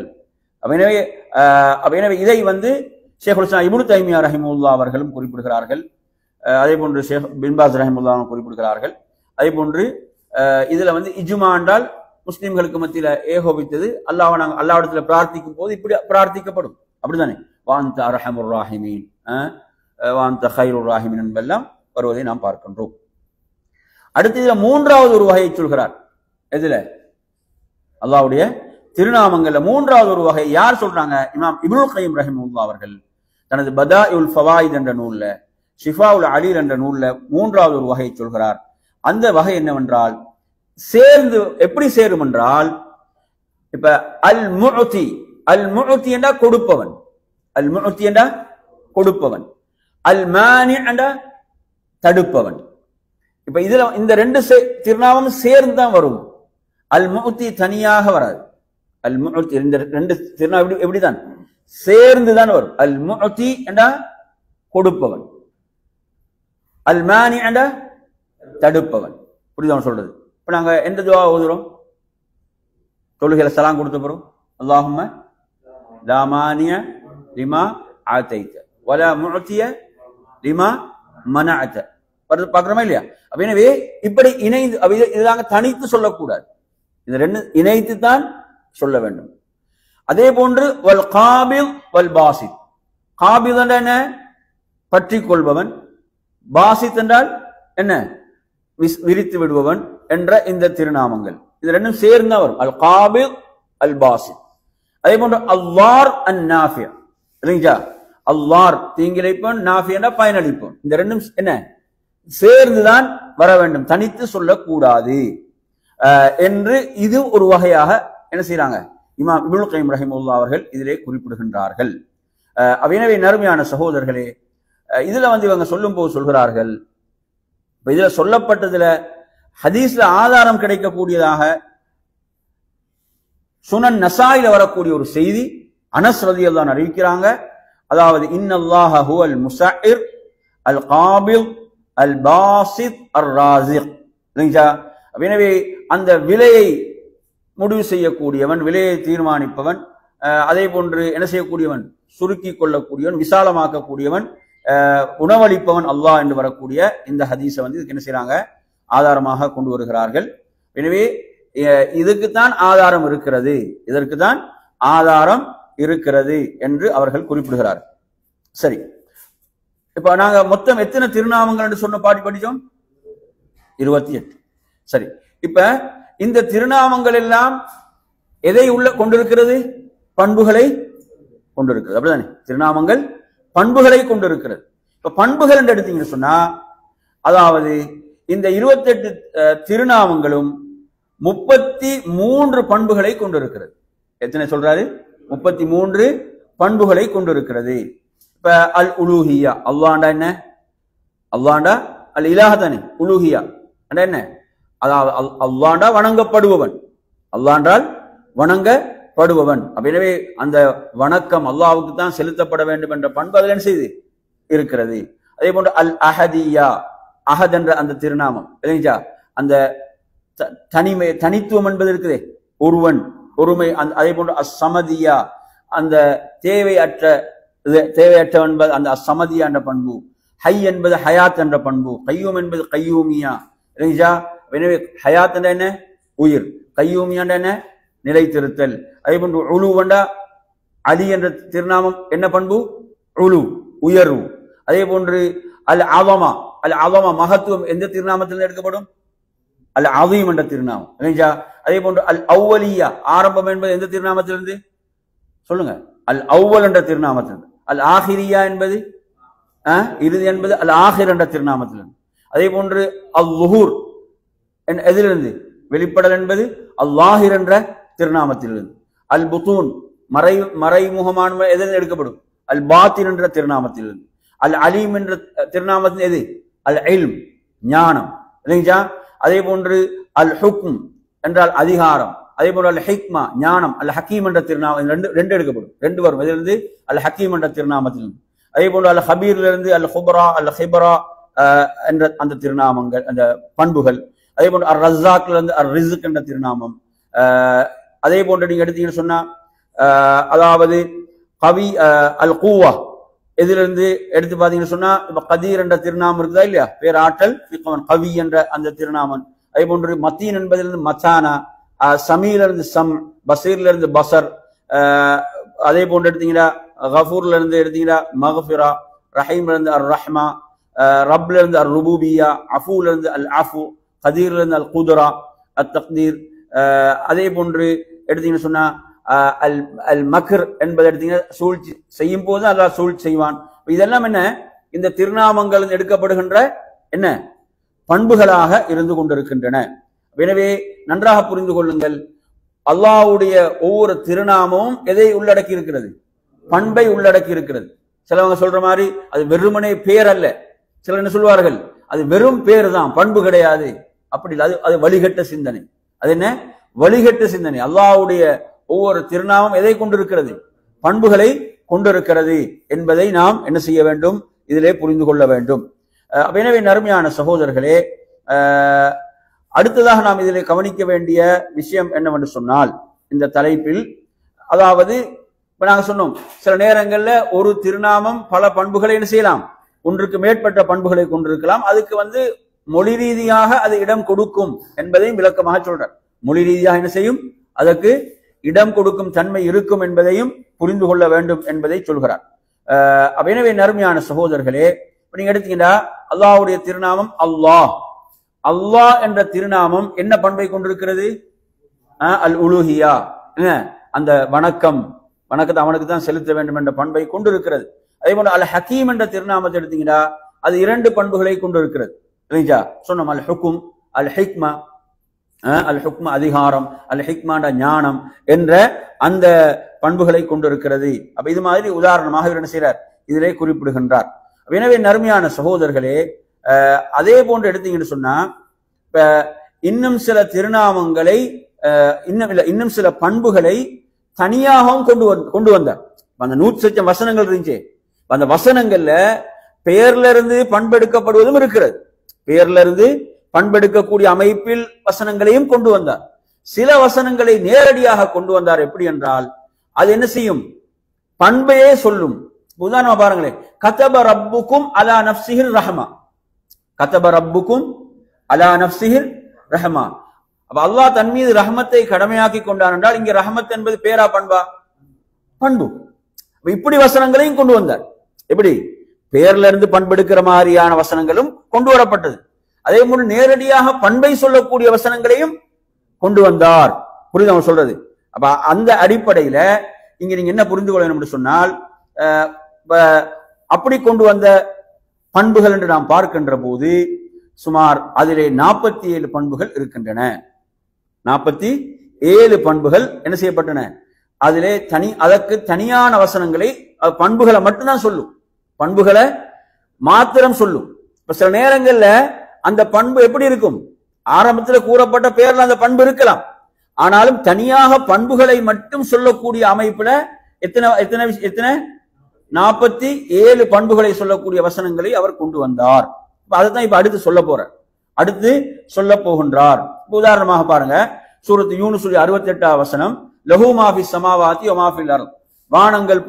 எனவே இதை வந்து ஷேகுல் இஸ்லாம் இப்னு தைமியா ரஹிமஹுல்லாஹ் அவர்களும் குறிப்பிடுகிறார்கள். அதே போன்று ஷேக் பின் பாஸ் ரஹிமஹுல்லாஹ் குறிப்பிடுகிறார்கள். அதே போன்று இதுல வந்து இஜ்மா என்றால் முஸ்லிம்களுக்கு மத்தியில ஏகோபித்தது. அல்லாஹ்விடத்துல பிரார்த்திக்கும் போது இப்படி பிரார்த்திக்கப்படும், அப்படித்தானே, வாந்த அர்ஹமுர் ராஹிமீன், வாந்த ஹைருர் ராஹிமீன் என்பெல்லாம் வருவதை நாம் பார்க்கின்றோம். அடுத்து இதுல மூன்றாவது ஒரு வகையை சொல்கிறார். எதுல? அல்லாஹ்வுடைய திருநாமங்கள்ல மூன்றாவது ஒரு வகை யார் சொல்றாங்க? இமாம் இப்னுல் கய்யிம் ரஹிமஹுல்லாஹ் அவர்கள் தனது பதாயிஉல் ஃபவாயித் என்ற நூல்ல, ஷிஃபாஉல் அலீல் என்ற நூல்ல மூன்றாவது ஒரு வகையை சொல்கிறார். அந்த வகை என்னவென்றால், சேர்ந்து எப்படி சேரும் என்றால், இப்ப அல் முஅதி என்றா கொடுப்பவன், அல் முஅதி என்றா கொடுப்பவன், அல் மானி என்றா தடுப்பவன். இப்ப இதுல இந்த ரெண்டு திருநாமம் சேர்ந்து தான் வரும். அல் முஅதி தனியாக வராது. அல் முஅதி இந்த ரெண்டு திருநாமம் எப்படிதான் சேர்ந்து தான் வரும். அல் முஅதி என்றா கொடுப்பவன், அல் மானி என்றா தடுப்பவன். புரியுதா சொல்றது? இப்ப நாங்க எந்த துஆ ஓதுறோம்? தொழுகையில சலாம் கொடுத்த பிறகு அல்லாஹும்ம லா மானிய லிமா ஆதைத வலா முஅதிய லிமா மனஅத. பார்க்கிறோமா இல்லையா? அப்ப எனவே இப்படி இணைந்து இதுதாங்க தனித்து சொல்லக்கூடாது. இந்த ரெண்டு இணைத்து தான் சொல்ல வேண்டும். அதே போன்று வல் காபில் வல் பாசித். காபில் என்றால் என்ன? பற்றி கொள்பவன். பாசித் என்றால் என்ன? விரித்து விடுபவன் என்ற இந்த திருநாமங்கள் இது ரெண்டும் சேர்ந்தா வரும். அல் காபில் அல் பாசித். அதே போன்று அல்லார் அன் நாஃபி. இல்லைங்களா? அல்லார் தீங்கிழைப்பவன், நாஃபி என்ற பயனளிப்பவன். இந்த ரெண்டும் என்ன? சேர்ந்துதான் வர வேண்டும், தனித்து சொல்லக்கூடாது என்று இது ஒரு வகையாக என்ன செய்யறாங்க? இமாம் இப்னுல் கய்யிம் ரஹிமஹுல்லாஹ் அவர்கள் இதிலே குறிப்பிடுகின்றார்கள். எனவே நறுமையான சகோதரர்களே, இதுல இவங்க சொல்லும் போது சொல்கிறார்கள், இதுல சொல்லப்பட்டதுல ஹதீஸ்ல ஆதாரம் கிடைக்கக்கூடியதாக சுனன் நசாயில வரக்கூடிய ஒரு செய்தி அனஸ் ரலியல்லாஹு அன்ஹு அறிவிக்கிறாங்க. அதாவது இன்னல்லாஹ ஹுவல் முஸஇர் அல் காபில் அல் பாசித் அர் ராசிக். எனவே அந்த விலையை முடிவு செய்யக்கூடியவன், விலையை தீர்மானிப்பவன், அதே போன்று என்ன செய்யக்கூடியவன்? சுருக்கி கொள்ளக்கூடியவன், விசாலமாக்கக்கூடியவன், உணவளிப்பவன் அல்லாஹ் என்று வரக்கூடிய இந்த ஹதீஸை இதுக்கு என்ன செய்யறாங்க? ஆதாரமாக கொண்டு வருகிறார்கள். எனவே இதுக்குத்தான் ஆதாரம் இருக்கிறது, இதற்கு தான் ஆதாரம் இருக்கிறது என்று அவர்கள் குறிப்பிடுகிறார். சரி, இப்ப நாங்க மொத்தம் எத்தனை திருநாமங்கள் என்று சொன்ன பாட்டி படிச்சோம்? 28. சரி, இப்ப இந்த திருநாமங்கள் எல்லாம் எதை உள்ள கொண்டிருக்கிறது? பண்புகளை கொண்டிருக்கிறது. அப்படிதானே? திருநாமங்கள் பண்புகளை கொண்டிருக்கிறது. இப்ப பண்புகள் என்று எடுத்தீங்கன்னு சொன்னா, அதாவது இந்த 28 திருநாமங்களும் 33 பண்புகளை கொண்டிருக்கிறது. எத்தனை சொல்றாரு? 33 பண்புகளை கொண்டிருக்கிறது. இப்ப அல் உலூஹியா, அல்லாஹ்ண்டா என்ன? அல்லாஹ்ண்டா அல் இலாஹ தானே. உலூஹியா என்ன? அதாவது அல்லாஹ்ண்டா வணங்கப்படுபவன், அல்லாஹ்ண்டால் வணங்கப்படுபவன். எனவே அந்த வணக்கம் அல்லாஹ்வுக்கு தான் செலுத்தப்பட வேண்டும் என்ற பண்பு அதில் என்ன செய்து இருக்கிறது. அதே போன்று அல் அஹதியா, அஹத் என்ற அந்த திருநாமம் இல்லைங்களா? அந்த தனிமை, தனித்துவம் என்பது இருக்குதே, ஒருவன், ஒருமை. அதே போன்று அஸ்ஸமதியா, அந்த தேவையற்றவன் என்பது அந்த அஸ்ஸமதியா என்ற பண்பு. ஹை என்பது ஹயாத் என்ற பண்பு. கையூம் என்பது கையூமியா இல்லைங்களா? எனவே ஹயாத் என்ற என்ன? உயிர். கையூமியா என்ன? நிலைத்திருத்தல். அதே போன்று உலு வண்டா அலி என்ற திருநாமம் என்ன பண்பு? உலு, உயர்வு. அதே போன்று அல் அவமா, அல் அவமா மகத்துவம் எந்த திருநாமத்திலிருந்து எடுக்கப்படும்? அல் அவீம் என்ற திருநாமம் இல்லைங்களா? அதே போன்று அல் அவ்வலியா, ஆரம்பம் என்பது எந்த திருநாமத்திலிருந்து சொல்லுங்க? அல் அவ்வல் என்ற திருநாமத்திலிருந்து. அல் ஆஹிரியா என்பது இறுதி என்பது அல் ஆஹிர் என்ற திருநாமத்திலிருந்து. அதே போன்று அல் லுஹூர் எதிலிருந்து வெளிப்படல் என்பது அல்லாஹிர் என்ற திருநாமத்திலிருந்து. அல் புத்தூன் மறைமுகமான எதிலிருந்து எடுக்கப்படும்? அல் பாத்தின் என்ற திருநாமத்திலிருந்து. அல் அலீம் என்ற திருநாமத்தின் எது? அல் இல்ம், ஞானம் இல்லைங்களா? அதே போன்று அல் ஹுக்ம் என்றால் அதிகாரம். அதே போன்று அல் ஹிக்மா, ஞானம். அல் ஹக்கீம் என்ற திருநாமம் ரெண்டு எடுக்கப்படும், ரெண்டு வரும். இதிலிருந்து அல் ஹக்கீம் என்ற திருநாமத்திலிருந்து. அதே போன்று அல் ஹபீரிலிருந்து அல் ஹுபரா, அல் ஹிபரா என்ற அந்த திருநாமங்கள், அந்த பண்புகள். அதே போன்று அர் ரஸாக்ல இருந்து அர் ரிஸ்க் என்ற திருநாமம். அதே போன்று நீங்க எடுத்தீங்கன்னு சொன்னா, அதாவது கவி அல் கூவா எதிலிருந்து எடுத்து பாத்தீங்கன்னு சொன்னா, இப்ப கதீர் என்ற திருநாமம் இருக்குதா இல்லையா? பேராற்றல் கவி என்ற அந்த திருநாமம். அதே போன்று மத்தீன் என்பதிலிருந்து மச்சானா, சமீல இருந்து சம், பசீர்ல இருந்து பசர். அதே போன்று எடுத்தீங்கன்னா கஃபூர்ல இருந்து எடுத்தீங்கன்னா மகஃபிரா, ரஹீம்ல இருந்து அர் ரஹ்மா, ரப்ல இருந்து அர் ருபூபியா, அஃபூல இருந்து அல் அஃபு, கதீர்ல இருந்து அல் குதுரா, அத் தக்தீர். அதே போன்று எடுத்தீங்கன்னு சொன்னா அல் அல் மக்ர் என்பதை எடுத்தீங்கன்னா சூழ்ச்சி செய்யும் போது அல்லாஹ் சூழ்ச்சி செய்வான். இதெல்லாம் என்ன, இந்த திருநாமங்கள் எடுக்கப்படுகின்ற என்ன பண்புகளாக இருந்து கொண்டிருக்கின்றன. எனவே நன்றாக புரிந்து கொள்ளுங்கள், அல்லாஹ்வுடைய ஒவ்வொரு திருநாமமும் எதை உள்ளடக்கி இருக்கிறது? பண்பை உள்ளடக்கி இருக்கிறது. சிலவங்க சொல்ற மாதிரி அது வெறுமனே பேர் அல்ல. சிலர் என்ன சொல்வார்கள், அது வெறும் பேர் தான், பண்பு கிடையாது. அப்படி இல்லை, அது வழிகட்ட சிந்தனை. அது என்ன, வழிகட்ட சிந்தனை. அல்லாஹ்வுடைய ஒவ்வொரு திருநாமம் எதை கொண்டிருக்கிறது? பண்புகளை கொண்டிருக்கிறது என்பதை நாம் என்ன செய்ய வேண்டும், இதிலே புரிந்து கொள்ள வேண்டும். எனவே நறுமையான சகோதரர்களே, அடுத்ததாக நாம் இதிலே கவனிக்க வேண்டிய விஷயம் என்னவென்று சொன்னால், இந்த தலைப்பில், அதாவது இப்ப நாங்க சொன்னோம், சில நேரங்கள்ல ஒரு திருநாமம் பல பண்புகளை என்ன செய்யலாம், ஒன்றுக்கு மேற்பட்ட பண்புகளை கொண்டிருக்கலாம். அதுக்கு மொழி ரீதியாக அது இடம் கொடுக்கும் என்பதையும் விளக்கமாக சொல்றார். மொழி ரீதியாக என்ன செய்யும், அதற்கு இடம் கொடுக்கும் தன்மை இருக்கும் என்பதையும் புரிந்து கொள்ள வேண்டும் என்பதை சொல்கிறார். எனவே நறுமையான சகோதரர்களே, நீங்க எடுத்தீங்கன்னா அல்லாஹ்வுடைய திருநாமம் அல்லாஹ். அல்லாஹ் என்ற திருநாமம் என்ன பண்பை கொண்டிருக்கிறது? அல் உலூஹியா, அந்த வணக்கத்தை அவனுக்கு தான் செலுத்த வேண்டும் என்ற பண்பை கொண்டிருக்கிறது. அதே போல அல் ஹக்கீம் என்ற திருநாமத்தை எடுத்தீங்கன்னா அது 2 பண்புகளை கொண்டிருக்கிறது. இல்லையா? சொன்னோம், அல் ஹுக்கும், அல் ஹிக்மா. அல் ஹுக்மா அதிகாரம், அல் ஹிக்மாண்ட ஞானம் என்ற அந்த பண்புகளை கொண்டிருக்கிறது. அப்ப இது மாதிரி உதாரணமாக என்ன செய்கிறார், இதிலே குறிப்பிடுகின்றார். எனவே நறுமையான சகோதரர்களே, அதே போன்று எடுத்தீங்கன்னு சொன்னா, இப்ப இன்னும் சில திருநாமங்களை இன்னும் சில பண்புகளை தனியாகவும் கொண்டு வந்தார். அந்த 100 வசனங்கள் இருந்துச்சு. அந்த வசனங்கள்ல பெயர்ல இருந்து பண்பெடுக்கப்படுவதும் இருக்கிறது. பெயர்ல இருந்து பண்பெடுக்கக்கூடிய அமைப்பில் வசனங்களையும் கொண்டு வந்தார். சில வசனங்களை நேரடியாக கொண்டு வந்தார். எப்படி என்றால், அது என்ன செய்யும், பண்பையே சொல்லும். உதாரணமா பாருங்களேன், கதப ரப்புக்கும் அலா நஃப்ஸிஹிர் ரஹ்மா. கதப ரப்புக்கும் அலா நஃப்ஸிஹிர் ரஹ்மா. அப்ப அல்லாஹ் தன் மீது ரஹ்மத்தை கடமையாக்கி கொண்டான் என்றால், இங்க ரஹ்மத் என்பது பேரா பண்பா? பண்பு. இப்படி வசனங்களையும் கொண்டு வந்தார். எப்படி, பெயர்ல இருந்து பண்பெடுக்கிற மாதிரியான வசனங்களும் கொண்டு வரப்பட்டது. அதே போல நேரடியாக பண்பை சொல்லக்கூடிய வசனங்களையும் கொண்டு வந்தார். புரியுது அவன் சொல்றது? அப்ப அந்த அடிப்படையில இங்க நீங்க என்ன புரிந்து கொள்ளணும் என்று சொன்னால், அப்படி கொண்டு வந்த பண்புகள் என்று நாம் பார்க்கின்ற போது சுமார் அதிலே 47 பண்புகள் இருக்கின்றன. 47 பண்புகள் என்ன செய்யப்பட்டன, அதிலே அதற்கு தனியான வசனங்களை, பண்புகளை மட்டும்தான் சொல்லும், பண்புகளை மாத்திரம் சொல்லும். இப்ப சில நேரங்கள்ல அந்த பண்பு எப்படி இருக்கும், ஆரம்பத்தில் கூறப்பட்ட பெயர்ல அந்த பண்பு இருக்கலாம், ஆனாலும் தனியாக பண்புகளை மட்டும் சொல்லக்கூடிய அமைப்புல எத்தனை 47 பண்புகளை சொல்லக்கூடிய வசனங்களை அவர் கொண்டு வந்தார். அதைத்தான் இப்ப அடுத்து சொல்ல போகின்றார். உதாரணமாக பாருங்க, சூரத்து யூனுஸ் 68 வசனம், லஹு மாஃபி ஸமாவாதி வ மாஃபில் அர்த். வானங்கள்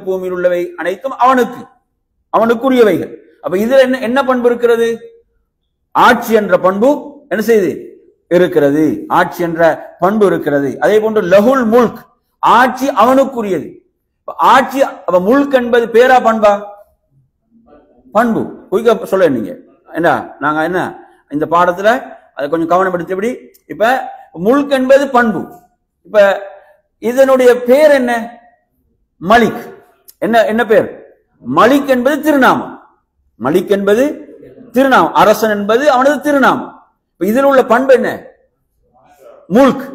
பூமியில் உள்ளவை அனைத்தும் அவனுக்குரியவைகள். அப்ப இதுல என்ன பண்பு இருக்கிறது? ஆட்சி என்ற பண்பு என்ன செய்து இருக்கிறது, ஆட்சி என்ற பண்பு இருக்கிறது. அதே போன்று லஹுல் முல்க், ஆட்சி அவனுக்குரியது. ஆட்சி, முல்க் என்பது பேரா பண்பா? பண்பு. குயிக்க சொல்ல நீங்க என்ன, நாங்க என்ன இந்த பாடத்துல அதை கொஞ்சம் கவனம் எடுத்தபடி, இப்ப முல்க் என்பது பண்பு. இப்ப இதனுடைய பேர் என்ன? மலிக். என்ன பேர்? மலிக் என்பது திருநாமம். மலிக் என்பது திருநாமம். அரசன் என்பது அவனது திருநாமம். இதில் உள்ள பண்பு என்ன? முல்க்.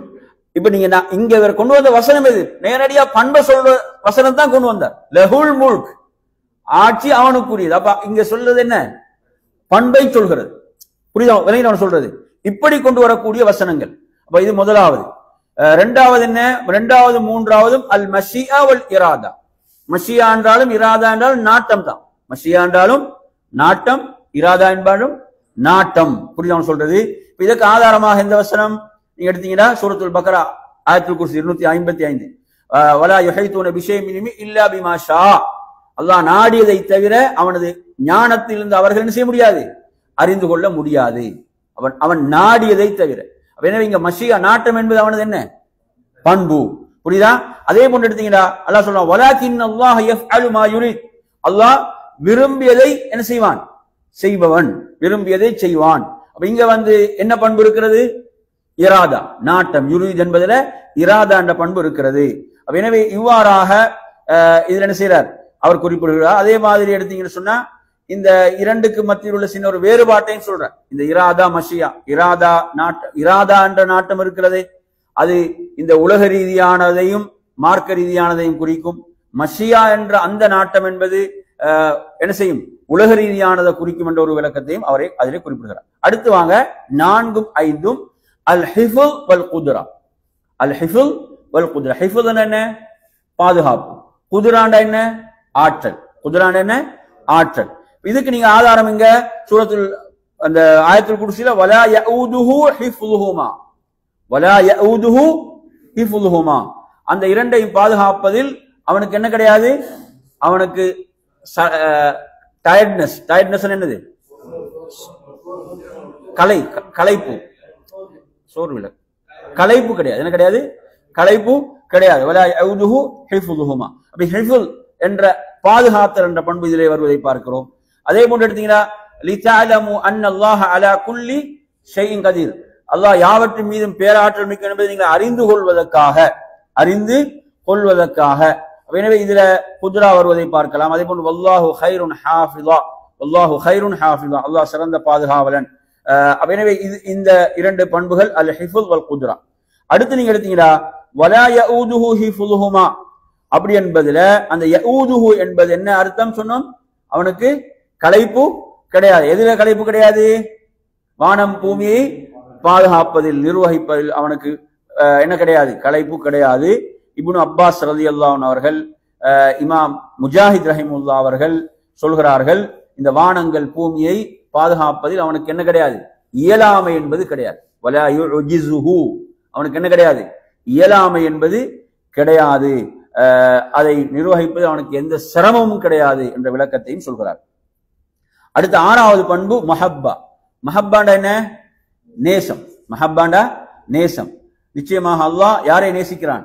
இப்ப நீங்க இங்க கொண்டு வந்த வசனம் எது? நேரடியா பண்பை சொல்ற வசனம் தான் கொண்டு வந்தார். லஹுல் முல்க், ஆட்சி அவனுக்குரியது. அப்ப இங்க சொல்றது என்ன? பண்பை சொல்கிறது. புரியுதா விளங்கி சொல்றது? இப்படி கொண்டு வரக்கூடிய வசனங்கள். அப்ப இது முதலாவது. இரண்டாவது என்ன? இரண்டாவது மூன்றாவதும் அல் மஷியா வல் இராதா. மஷியா என்றாலும் இராதா என்றாலும் நாட்டம் தான். மஷியா என்றாலும் நாட்டம், இராதா என்பாலும் நாட்டம். புரியுதா சொல்றது? இதற்கு ஆதாரமாக எந்த வசனம் நீங்க எடுத்தீங்கன்னா, சூரத்துல் பக்ரா ஆயத்துல் குர்சி 255, வலா யுஹைதூன பிஷைஇன் மின் இல்மி இல்லா பிமா ஷா. அல்லாஹ் நாடியதை தவிர அவனது ஞானத்திலிருந்து அவர்கள் என்ன செய்ய முடியாது, அறிந்து கொள்ள முடியாது. அவன் நாடியதை தவிர. எனவே இங்க மஷியா நாட்டம் என்பது அவனது என்ன? பண்பு. புரியுதா? அதே போன்று எடுத்தீங்கன்னா அல்லாஹ் சொல்றான், வலாகின் அல்லாஹ் யஃஅலு மா யுரித். அல்லாஹ் விரும்பியதை என்ன செய்வான்? செய்பவன், விரும்பியதை செய்வான். அப்ப இங்க என்ன பண்பு இருக்கிறது? இராதா, நாட்டம். யுரீத் என்பதுல இராதா என்ற பண்பு இருக்கிறது. எனவே இவ்வாறாக இதுல என்ன செய்யறார்? அவர் குறிப்பிடுகிறார். அதே மாதிரி எடுத்தீங்கன்னு சொன்னா இந்த இரண்டுக்கு மத்தியில் உள்ள சின்ன ஒரு வேறுபாட்டையும் சொல்றார். இந்த இராதா மஷியா, இராதா என்ற நாட்டம் இருக்கிறது, அது இந்த உலக ரீதியானதையும் மார்க்க ரீதியானதையும் குறிக்கும். மஷியா என்ற அந்த நாட்டம் என்பது என்ன செய்யும்? உலக ரீதியானதை குறிக்கும் என்ற ஒரு விளக்கத்தையும் அவரை அதிலே குறிப்பிடுகிறார். அடுத்து வாங்க 4ம் 5ம் அல் ஹிஃபுல் வல் குத்ரா. அல் ஹிஃபுல் வல் குத்ரா. ஹிஃபுல் என்ன? பாதுகாப்பு. குத்ராண்ட என்ன? ஆற்றல். குத்ராண்ட என்ன? ஆற்றல். இதுக்கு நீங்க ஆதாரம் இங்க சூரத்துல் அந்த ஆயத்துல் குர்சில வலா யஊதுஹு ஹிஃபுலுஹுமா, வலா யஊதுஹு ஹிஃபுலுஹுமா, அந்த இரண்டையும் பாதுகாப்பதில் அவனுக்கு என்ன கிடையாது? அவனுக்கு டயர்ட்னஸ். டயர்ட்னஸ் என்னது? களைப்பு, சோர்வில களைப்பு கிடையாது. என்ன கிடையாது? களைப்பு கிடையாது. வலா யஊதுஹு ஹிஃபுலுஹுமா. அப்ப ஹிஃபுல் என்ற பாதுகாத்தல் என்ற பண்பு இதிலே வருவதை பார்க்கிறோம். அதே போன்று எடுத்தீங்கன்னா லிதஅலமு அன்னல்லாஹ அலா குல்லி ஷைஇன் கதீர், அல்லாஹ் யாவற்றின் மீதும் பேராற்றல் மிக்க என்பதை நீங்கள் அறிந்து கொள்வதற்காக. எனவே இதுல குத்ரா வருவதை பார்க்கலாம். அதே போன்று வல்லாஹு கைருன் ஹாஃபிதா, வல்லாஹு கைருன் ஹாஃபிதா, அல்லாஹ் சிறந்த பாதுகாவலன். எனவே இந்த இரண்டு பண்புகள் அல் ஹிஃபுல் வல் குத்ரா. அடுத்து நீங்க எடுத்தீங்கன்னா வலா யஊதுஹு ஹிஃபுலுஹுமா, அப்படி என்பதுல அந்த யஊதுஹு என்பது என்ன அர்த்தம் சொன்னோம்? அவனுக்கு களைப்பு கிடையாது. எதுல களைப்பு கிடையாது? வானம் பூமியை பாதுகாப்பதில், நிர்வகிப்பதில் அவனுக்கு என்ன கிடையாது? களைப்பு கிடையாது. இப்னு அப்பாஸ் ரலியல்லாஹு அன்ஹு அவர்கள், இமாம் முஜாஹித் ரஹிமுல்லா அவர்கள் சொல்கிறார்கள், இந்த வானங்கள் பூமியை பாதுகாப்பதில் அவனுக்கு என்ன கிடையாது? இயலாமை என்பது கிடையாது. வலா யுஜிஸுஹு, அவனுக்கு என்ன கிடையாது? இயலாமை என்பது கிடையாது. அதை நிர்வகிப்பது அவனுக்கு எந்த சிரமமும் கிடையாது என்ற விளக்கத்தையும் சொல்கிறார். அடுத்த 6வது பண்பு மஹப்பா. மஹப்பாண்டா என்ன? நேசம். மஹப்பாண்டா நேசம். நிச்சயமாக அல்லாஹ் யாரை நேசிக்கிறான்?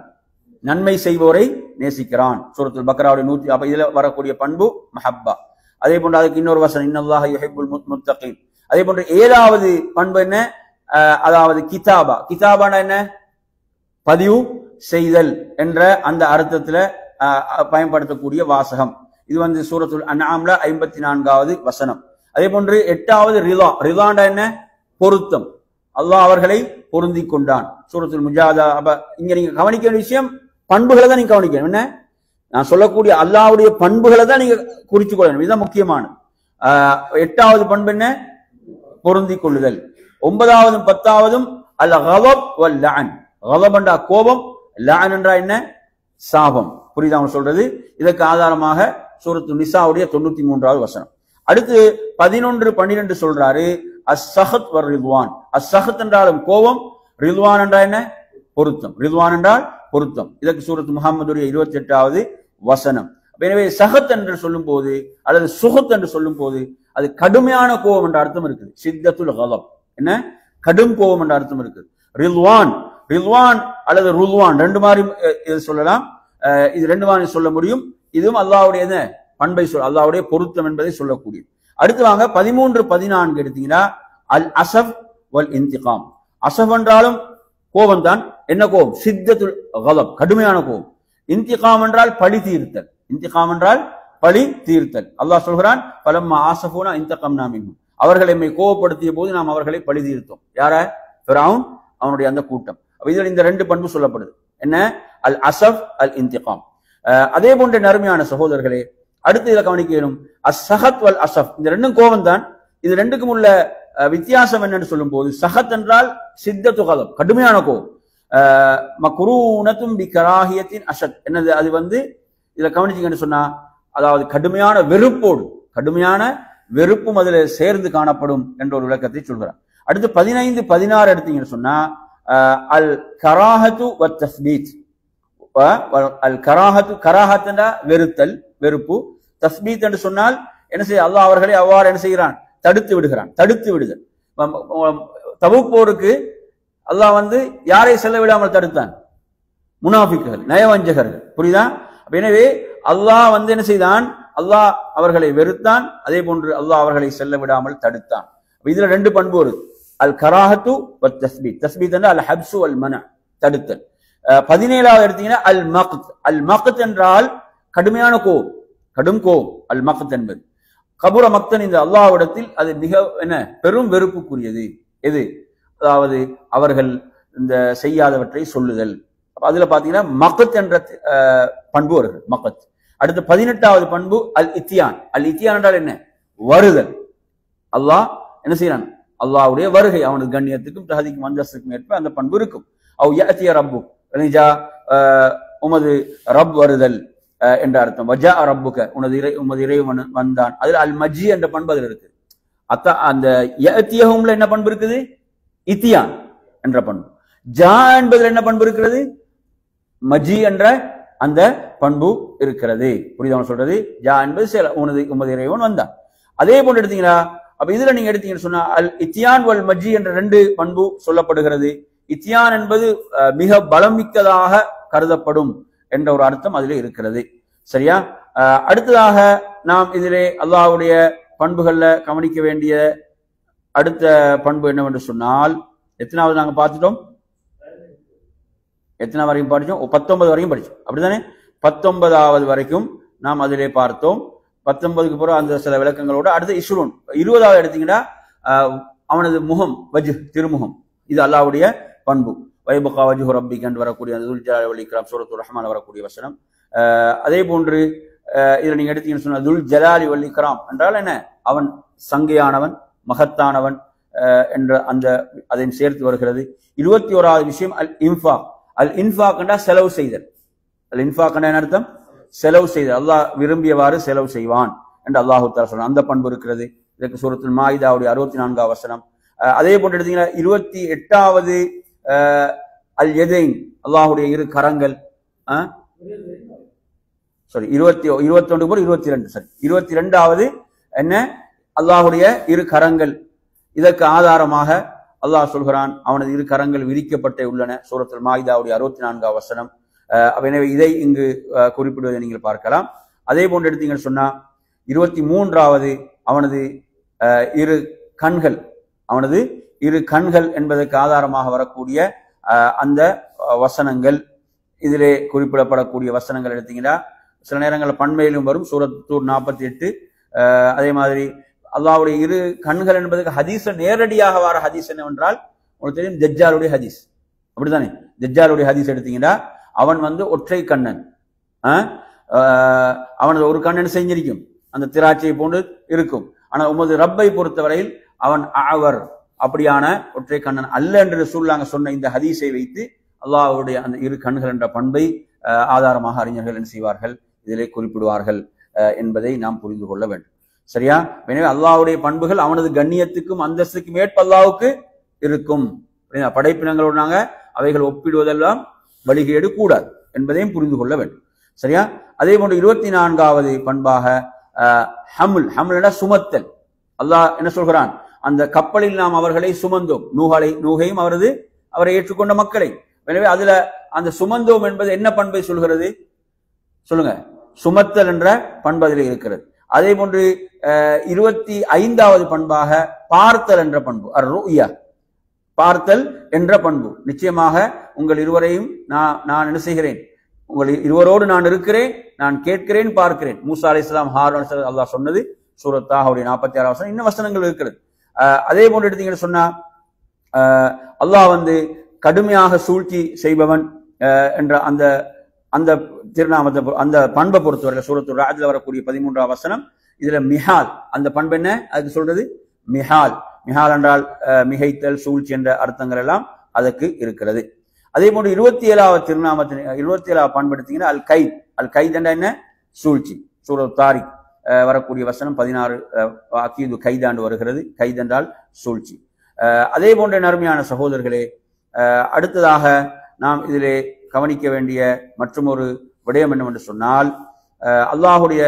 நன்மை செய்வோரை நேசிக்கிறான். சூரத்துல் பக்ராவுடைய 100. அப்ப இதுல வரக்கூடிய பண்பு மஹப்பா. அதே போன்று அதுக்கு இன்னொரு வசனம் இன்னல்லாஹ யுஹிப்புல் முத்தகீன். அதே போன்று 7வது பண்பு என்ன? அதாவது கிதாபா. கிதாபானா என்ன? பதிவு செய்தல் என்ற அந்த அர்த்தத்துல பயன்படுத்தக்கூடிய வாசகம். இது சூரத்துல் அன்ஆம்ல 54வது வசனம். அதே போன்று 8வது ரிலா. ரிலாண்டா என்ன? பொருத்தம். அல்லாஹ் அவர்களை பொருந்தி கொண்டான். சூரத்துல் முஜாதா. அப்ப இங்க நீங்க கவனிக்க வேண்டிய விஷயம் பண்புகளை தான் நீங்க கவனிக்கணும். என்ன நான் சொல்லக்கூடிய அல்லாஹ்வுடைய பண்புகளை தான் நீங்க குறிச்சு கொள்ளணும். இதுதான் முக்கியமானது. 8வது பண்பு என்ன? பொருந்தி கொள்ளுதல். 9வதும் 10வதும் அல் கலப் வல் லஅன். கலப் என்றா கோபம், லஅன் என்றா என்ன? சாபம். புரியுதா அவங்க சொல்றது? இதற்கு ஆதாரமாக சூரத்து நிசாவுடைய 93வது வசனம். அடுத்து 11, 12 சொல்றாரு அஸ்ஸஹத் வர் ரிதுவான். அஸ்ஸஹத் என்றாலும் கோபம், ரிதுவான் என்றா என்ன? பொருத்தம். ரிதுவான் என்றால் பொருத்தம். இதற்கு சூரத்து முஹம்மதுடைய 28வது வசனம். எனவே சஹத் என்று சொல்லும் போது அல்லது சுஹத் என்று சொல்லும் போது அது கடுமையான கோபம் என்ற அர்த்தம் இருக்குது. சித்தத்துல் கலப் என்ன? கடும் கோபம் என்ற அர்த்தம் இருக்குது. ரிதுவான், ரிதுவான் அல்லது ருதுவான் ரெண்டு மாதிரி இது சொல்லலாம். இது ரெண்டு மாதிரி சொல்ல முடியும். இதுவும் அல்லாஹ்வுடைய பண்பை அல்லாஹ்வுடைய பொருத்தம் என்பதை சொல்லக்கூடியது. அடுத்து வாங்க 13, 14 எடுத்தீங்கன்னா அல் அசப் வல் இன்திகாம். அசப் என்றாலும் கோபம் தான். என்ன கோபம்? சித்தத்துல் கலப், கடுமையான கோபம். இன்திகாம் என்றால் பழி தீர்த்தல். இன்திகாம் என்றால் பழி தீர்த்தல். அல்லாஹ் சொல்கிறான் பலம்மா ஆசஃபூனா இன்தகம்னா மின்ஹும். அவர்கள் எம்மை கோபப்படுத்திய போது நாம் அவர்களை பழி தீர்த்தோம். யார? ஃபிரௌன், அவனுடைய அந்த கூட்டம். இதில் இந்த ரெண்டு பண்பு சொல்லப்படுது. என்ன? அல் அசப், அல் இன்திகாம். அதே போன்ற நறுமையான சகோதரர்களே, அடுத்து இதை கவனிக்கணும். அஸ்ஸஹத் வல் அசப், இந்த ரெண்டும் கோபம் தான். இது ரெண்டுக்கும் உள்ள வித்தியாசம் என்னன்னு சொல்லும் போது, சஹத் என்றால் சித்தத்து கலப், கடுமையான கோபம். மக்ரூனத்தும் பி கராஹியத்தின் அஷத், என்னது? அது இதுல கவனிச்சீங்கன்னு சொன்னா அதாவது கடுமையான வெறுப்போடு, கடுமையான வெறுப்பும் அதுல சேர்ந்து காணப்படும் என்ற ஒரு விளக்கத்தை சொல்கிறார். அடுத்து 15, 16 எடுத்தீங்கன்னு சொன்னா அல் கராஹத்து வத் தஸ்பீத். அல் கராஹத்து, கராஹத் என்றா வெறுத்தல், வெறுப்பு. தஸ்பீத் என்று சொன்னால் என்ன செய்ய? அல்லாஹ் அவர்களை அவ்வாறு என்ன செய்கிறான்? தடுத்து விடுகிறான். தடுத்து விடுதல். தபூக் போருக்கு அல்லாஹ் யாரை செல்ல விடாமல் தடுத்தான்? முனாஃபிக்குகள், நயவஞ்சகர்கள். புரியுதா? எனவே அல்லாஹ் என்ன செய்தான்? அல்லாஹ் அவர்களை வெறுத்தான், அதே போன்று அல்லாஹ் அவர்களை செல்ல விடாமல் தடுத்தான். இதுல ரெண்டு பண்பு வருது, அல் கராஹத்து வத் தஸ்பீத். தஸ்பீத் என்றால் அல் ஹப்சு வல் மன, தடுத்தல். 17வது எடுத்தீங்கன்னா அல் மக்த். அல் மக்த் என்றால் கடுமையான கோபம், கடும் கோபம். அல் மக்த் என்பது கபுர மக்தன், இந்த அல்லாஹ்விடத்தில் அது மிக என்ன பெரும் வெறுப்புக்குரியது. எது? அதாவது அவர்கள் இந்த செய்யாதவற்றை சொல்லுதல். அதுல பாத்தீங்கன்னா மக்த் என்ற பண்பு வருது, மக்த். அடுத்து 18வது பண்பு அல் இத்தியான். அல் இத்தியான் என்றால் என்ன? வருதல். அல்லாஹ் என்ன செய்யறான்? அல்லாஹ்வுடைய வருகை, அவனது கண்ணியத்துக்கும் தஹதிக்கும் அந்தஸ்துக்கும் ஏற்ப அந்த பண்பு இருக்கும். அவ் யஅதிய ரப்பு, உமது ரப் வருதல் என்ற அர்த்தம். வஜா ரப்புக, உமது இறைவன் வந்தான். அதுல அல் மஜ்ஜி என்ற பண்பு அதுல இருக்கு. அந்த யஅதியஹும்ல என்ன பண்பு இருக்குது? இத்தியான் என்ற பண்பு. ஜா என்பதில் என்ன பண்பு இருக்கிறது? மஜி என்ற அந்த பண்பு இருக்கிறது. புரியுதா சொல்றது? ஜா என்பது உமது இறைவன் வந்தான். அதே போன்று எடுத்தீங்கன்னா, அப்ப இதுல நீங்க எடுத்தீங்கன்னு சொன்னா அல் இத்தியான் வல் மஜி என்ற ரெண்டு பண்பு சொல்லப்படுகிறது. இத்தியான் என்பது மிக பலம் மிக்கதாக கருதப்படும் என்ற ஒரு அர்த்தம் அதிலே இருக்கிறது. சரியா? அடுத்ததாக நாம் இதிலே அல்லாஹ்வுடைய பண்புகள்ல கவனிக்க வேண்டிய அடுத்த பண்பு என்னவென்று சொன்னால், எத்தனாவது நாங்க பார்த்துட்டோம்? எத்தனை வரைக்கும் படிச்சோம்? 19 வரைக்கும் படிச்சோம், அப்படித்தானே? 19வது வரைக்கும் நாம் அதிலே பார்த்தோம். 19க்கு பிறகு அந்த சில விளக்கங்களோட அடுத்து இஸ்ரூன். 20வது எடுத்தீங்கன்னா அவனது முகம், வஜ், திருமுகம். இது அல்லாஹ்வுடைய பண்பு. வைபகா வஜ்ஹு ரப்பிக என்று வரக்கூடிய துல் ஜலாலி வல் இக்ராம் சூரத்துர் ரஹ்மான் வரக்கூடிய வசனம். அதே போன்று இதில் நீங்க எடுத்தீங்கன்னு சொன்னா துல் ஜலாலி வல் இக்ராம் என்றால் என்ன? அவன் சங்கையானவன், மகத்தானவன் என்ற அந்த அதையும் சேர்த்து வருகிறது. 21வது விஷயம் அல் இன்ஃபாக். அல் இன்ஃபாக் என்றால் செலவு செய்தல். அல் இன்ஃபாக் என்ற அர்த்தம் செலவு செய்தல். அல்லாஹ் விரும்பியவாறு செலவு செய்வான் என்று அல்லாஹு தஆலா சொல்றான். அந்த பண்பு இருக்கிறது. இதற்கு சூரத்துல் மாயிதாவுடைய 64வது வசனம். அதே போன்று எடுத்தீங்கன்னா 28வது அல் யதைன், அல்லாஹுடைய இரு கரங்கள். சாரி 21 போல 22, சரி 22வது என்ன? அல்லாஹுடைய இரு கரங்கள். இதற்கு ஆதாரமாக அல்லாஹ் சொல்கிறான், அவனது இரு கரங்கள் விரிக்கப்பட்டே உள்ளன. சூரத்துல் மாயிதாவுடைய 64வது வசனம். எனவே இதை இங்கு குறிப்பிடுவதை நீங்கள் பார்க்கலாம். அதே போன்று எடுத்தீங்கன்னு சொன்னா 23வது அவனது இரு கண்கள். அவனது இரு கண்கள் என்பதற்கு ஆதாரமாக வரக்கூடிய அந்த வசனங்கள், இதிலே குறிப்பிடப்படக்கூடிய வசனங்கள் எடுத்தீங்கன்னா சில நேரங்களில் பண்மையிலும் வரும். சூரத்தூர் 48. அதே மாதிரி அல்லாஹ்வுடைய இரு கண்கள் என்பதற்கு ஹதீஸ் நேரடியாக வர ஹதீஸ் என்னவென்றால் உங்களுக்கு தெரியும், தஜ்ஜாலுடைய ஹதீஸ், அப்படித்தானே? தஜ்ஜாலுடைய ஹதீஸ் எடுத்தீங்கன்னா அவன் ஒற்றை கண்ணன். அவனது ஒரு கண்ணன் செஞ்சிருக்கும், அந்த திராட்சையை போன்று இருக்கும். ஆனால் உமது ரப்பை பொறுத்தவரையில் அவன் அவர், அப்படியான ஒற்றை கண்ணன் அல்ல என்று ரசூலுல்லாஹ் சொன்ன இந்த ஹதீஸை வைத்து அல்லாஹ்வுடைய அந்த இரு கண்கள் என்ற பண்பை ஆதாரமாக அறிஞர்கள் என்ன செய்வார்கள்? இதிலே குறிப்பிடுவார்கள் என்பதை நாம் புரிந்து கொள்ள வேண்டும். சரியா? எனவே அல்லாஹ்வுடைய பண்புகள் அவனது கண்ணியத்துக்கும் அந்தஸ்துக்கும் ஏற்ப அல்லாஹ்வுக்கு இருக்கும். படைப்பினங்களோடு நாங்க அவைகள் ஒப்பிடுவதெல்லாம் வழிகேடு கூடாது என்பதையும் புரிந்து கொள்ள வேண்டும். சரியா? அதே போன்று 24வது பண்பாக ஹம்ல். ஹம்ல் சுமத்தல். அல்லாஹ் என்ன சொல்கிறான்? அந்த கப்பலில் நாம் அவர்களை சுமந்தோம், நூகையும் அவரை ஏற்றுக்கொண்ட மக்களை. எனவே அதுல அந்த சுமந்தோம் என்பது என்ன பண்பை சொல்கிறது? சொல்லுங்க. சுமத்தல் என்ற பண்பு அதில் இருக்கிறது. அதே போன்று 25வது பண்பாக பார்த்தல் என்ற பண்பு, அர்-ருயா, பார்த்தல் என்ற பண்பு. நிச்சயமாக உங்கள் இருவரையும் நான் என்ன செய்கிறேன்? உங்கள் இருவரோடு நான் இருக்கிறேன், நான் கேட்கிறேன், பார்க்கிறேன். மூசா அலைஹிஸ்ஸலாம், ஹாரூன் அலைஹிஸ்ஸலாம் அல்லாஹ் சொன்னது சூரத் தாஹாவுடைய 46வது வசனம். இன்னும் வசனங்கள் இருக்கிறது. அதே போன்று எடுத்தீங்கன்னு சொன்னா அல்லாஹ் கடுமையாக சூழ்ச்சி செய்பவன் என்ற அந்த அந்த திருநாமத்தை, அந்த பண்பை பொறுத்தவரை சூரத்துல் ராஜ்ல வரக்கூடிய 13வது வசனம். இதுல மிஹால், அந்த பண்பு என்ன அதுக்கு சொல்றது? மிஹால். மிஹால் என்றால் மிகைத்தல், சூழ்ச்சி என்ற அர்த்தங்கள் எல்லாம் அதற்கு இருக்கிறது. அதே போன்று 27வது திருநாமத்தின் 27வது பண்பு எடுத்தீங்கன்னா அல் கைத். அல் கைத் என்ற என்ன? சூழ்ச்சி. சூரத் தாரிக் வரக்கூடிய வசனம் 16 அகீது கைதாண்டு வருகிறது. கைத் என்றால் சூழ்ச்சி. அதே போன்ற நறுமையான சகோதரர்களே, அடுத்ததாக நாம் இதிலே கவனிக்க வேண்டிய மற்றும் ஒரு விடயம் என்னவென்று சொன்னால், அல்லாஹுடைய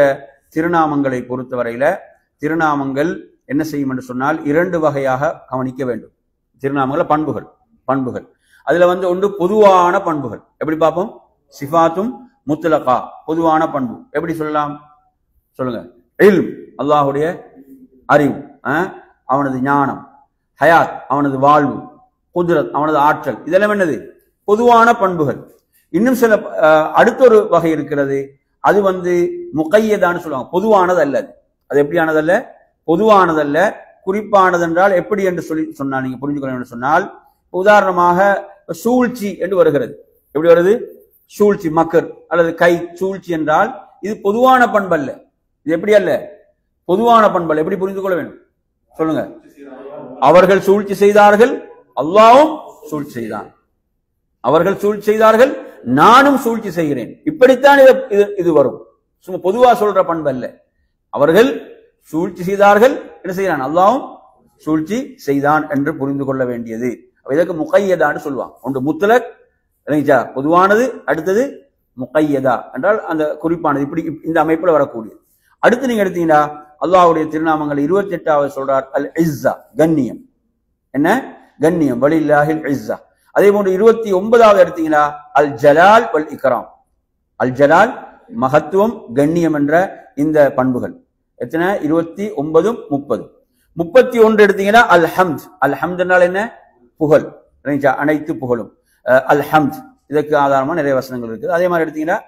திருநாமங்களை பொறுத்தவரையில திருநாமங்கள் என்ன செய்யும் என்று சொன்னால் 2 வகையாக கவனிக்க வேண்டும். திருநாமங்கள பண்புகள் அதுல ஒன்று பொதுவான பண்புகள். எப்படி பார்ப்போம்? சிஃபாத்தும் முத்லகா, பொதுவான பண்பு. எப்படி சொல்லலாம்? சொல்லுங்க. இல்ம் அல்லாஹுடைய அறிவு, அவனது ஞானம், ஹயாத் அவனது வாழ்வு, குத்ரத் அவனது ஆற்றல், இதெல்லாம் என்னது பொதுவான பண்புகள். இன்னும் சில அடுத்த ஒரு வகை இருக்கிறது, அது முகையதான்னு சொல்லுவாங்க, பொதுவானது அல்ல. அது எப்படியானதல்ல, பொதுவானதல்ல, குறிப்பானது என்றால் எப்படி என்று சொன்னா நீங்க புரிஞ்சுக்கணும் என்று சொன்னால், உதாரணமாக சூழ்ச்சி என்று வருகிறது. எப்படி வருது? சூழ்ச்சி, மக்கர் அல்லது கை சூழ்ச்சி என்றால் இது பொதுவான பண்பல்ல. இது எப்படி அல்ல? பொதுவான பண்பல்ல. எப்படி புரிந்து கொள்ள வேண்டும் சொல்லுங்க. அவர்கள் சூழ்ச்சி செய்தார்கள், அல்லாஹ்வும் சூழ்ச்சி செய்தான். அவர்கள் சூழ்ச்சி செய்தார்கள், நானும் சூழ்ச்சி செய்கிறேன். இப்படித்தான் இது வரும். சும்மா பொதுவா சொல்ற பண்பு அல்ல. அவர்கள் சூழ்ச்சி செய்தார்கள், என்ன செய்யறான்? அல்லாஹ்வும் சூழ்ச்சி செய்தான் என்று புரிந்து கொள்ள வேண்டியது. இதற்கு முகையதான்னு சொல்லுவாங்க. ஒன்று முத்தலக் பொதுவானது, அடுத்தது முகையதா என்றால் அந்த குறிப்பானது. இப்படி இந்த அமைப்புல வரக்கூடியது. அடுத்து நீங்க எடுத்தீங்கன்னா அல்லாஹ்வுடைய திருநாமங்கள் 28வது சொல்றார் அல் இஸ்ஸா, கண்ணியம். என்ன? கண்ணியம். வலில்லாஹில் இஸ்ஸா. அதே போன்று 29வது எடுத்தீங்கன்னா அல் ஜலால் வல் இக்ராம். அல் ஜலால் மகத்துவம், கண்ணியம் என்ற இந்த பண்புகள் எத்தனை? 29, 30. 31 எடுத்தீங்கன்னா அல் ஹம்த். அல் ஹம்த் என்றால் என்ன? புகழ், அனைத்து புகழும். அல் ஹம்த் இதற்கு ஆதாரமா நிறைய வசனங்கள் இருக்குது. அதே மாதிரி எடுத்தீங்கன்னா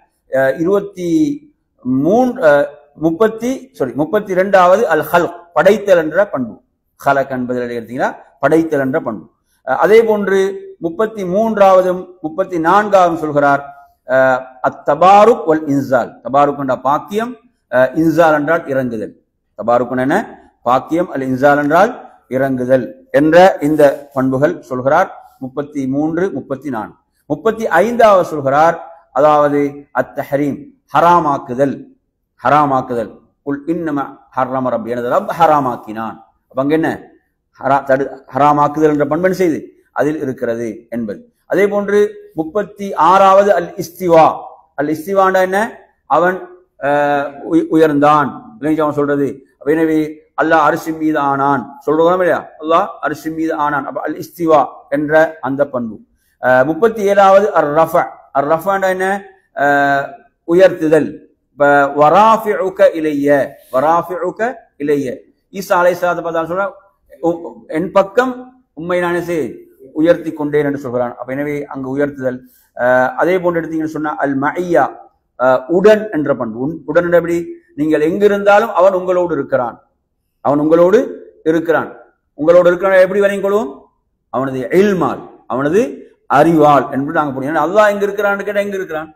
32வது அல் ஹல்க், படைத்தல் என்ற பண்பு. ஹலக் என்பதில் எடுத்தீங்கன்னா படைத்தல் என்ற பண்பு. அதே போன்று 33வதும் 34வதும் சொல்கிறார் அத்தபாருக் வல் இன்சால். தபாருக் என்ற பாக்கியம், இன்சால் என்றால் இறங்குதல். தபாருக் என்ன? பாக்கியம். அல் இன்சால் என்றால் இறங்குதல் என்ற இந்த பண்புகள் சொல்கிறார். 33, 34. 35வது சொல்கிறார், அதாவது அத்தஹரீம், ஹராமாக்குதல். ஹராமாக்குதல். குல் இன்னம ஹர்ரம ரப்பி, எனது ரப் ஹராமாக்கினான். அப்ப அங்க என்ன? ஹராமாக்குதல் என்ற பண்பு செய்து அதில் இருக்கிறது என்பது. அதே போன்று 36வது அல் இஸ்திவா. அல் இஸ்திவாண்டா என்ன? அவன் உயர்ந்தான் அவன் சொல்றது. எனவே அல்லாஹ் அரிசி மீது ஆனான் சொல்றோம் இல்லையா? அல்லாஹ் அரிசி மீது ஆனான். அப்ப அல் இஸ்திவா என்ற அந்த பண்பு. 37வது அர் ரஃப. அர் ரஃபண்டா என்ன? உயர்த்துதல். வராஃபிஉக இலைய, வராஃபிஉக இலைய. ஈசா அலைஹிஸ்ஸலாத்து பார்த்தா சொல்ற, என் பக்கம் உம்மை நானே உயர்த்தி கொண்டேன் என்று சொல்கிறான். அப்ப எனவே அங்கு உயர்த்துதல். அதே போன்று எடுத்தீங்கன்னு சொன்னா அல் மஇயா, உடன் என்ற பண்பு. உடன் எப்படி? நீங்கள் எங்கிருந்தாலும் அவன் உங்களோடு இருக்கிறான். அவன் உங்களோடு இருக்கிறான். உங்களோடு இருக்கிறான் எப்படி வரையும் கொள்வோம்? அவனது இல்மால், அவனது அறிவால் என்று நாங்கள் புரியும். அல்லாஹ் எங்க இருக்கிறான்னு கேட்டா எங்க இருக்கிறான்?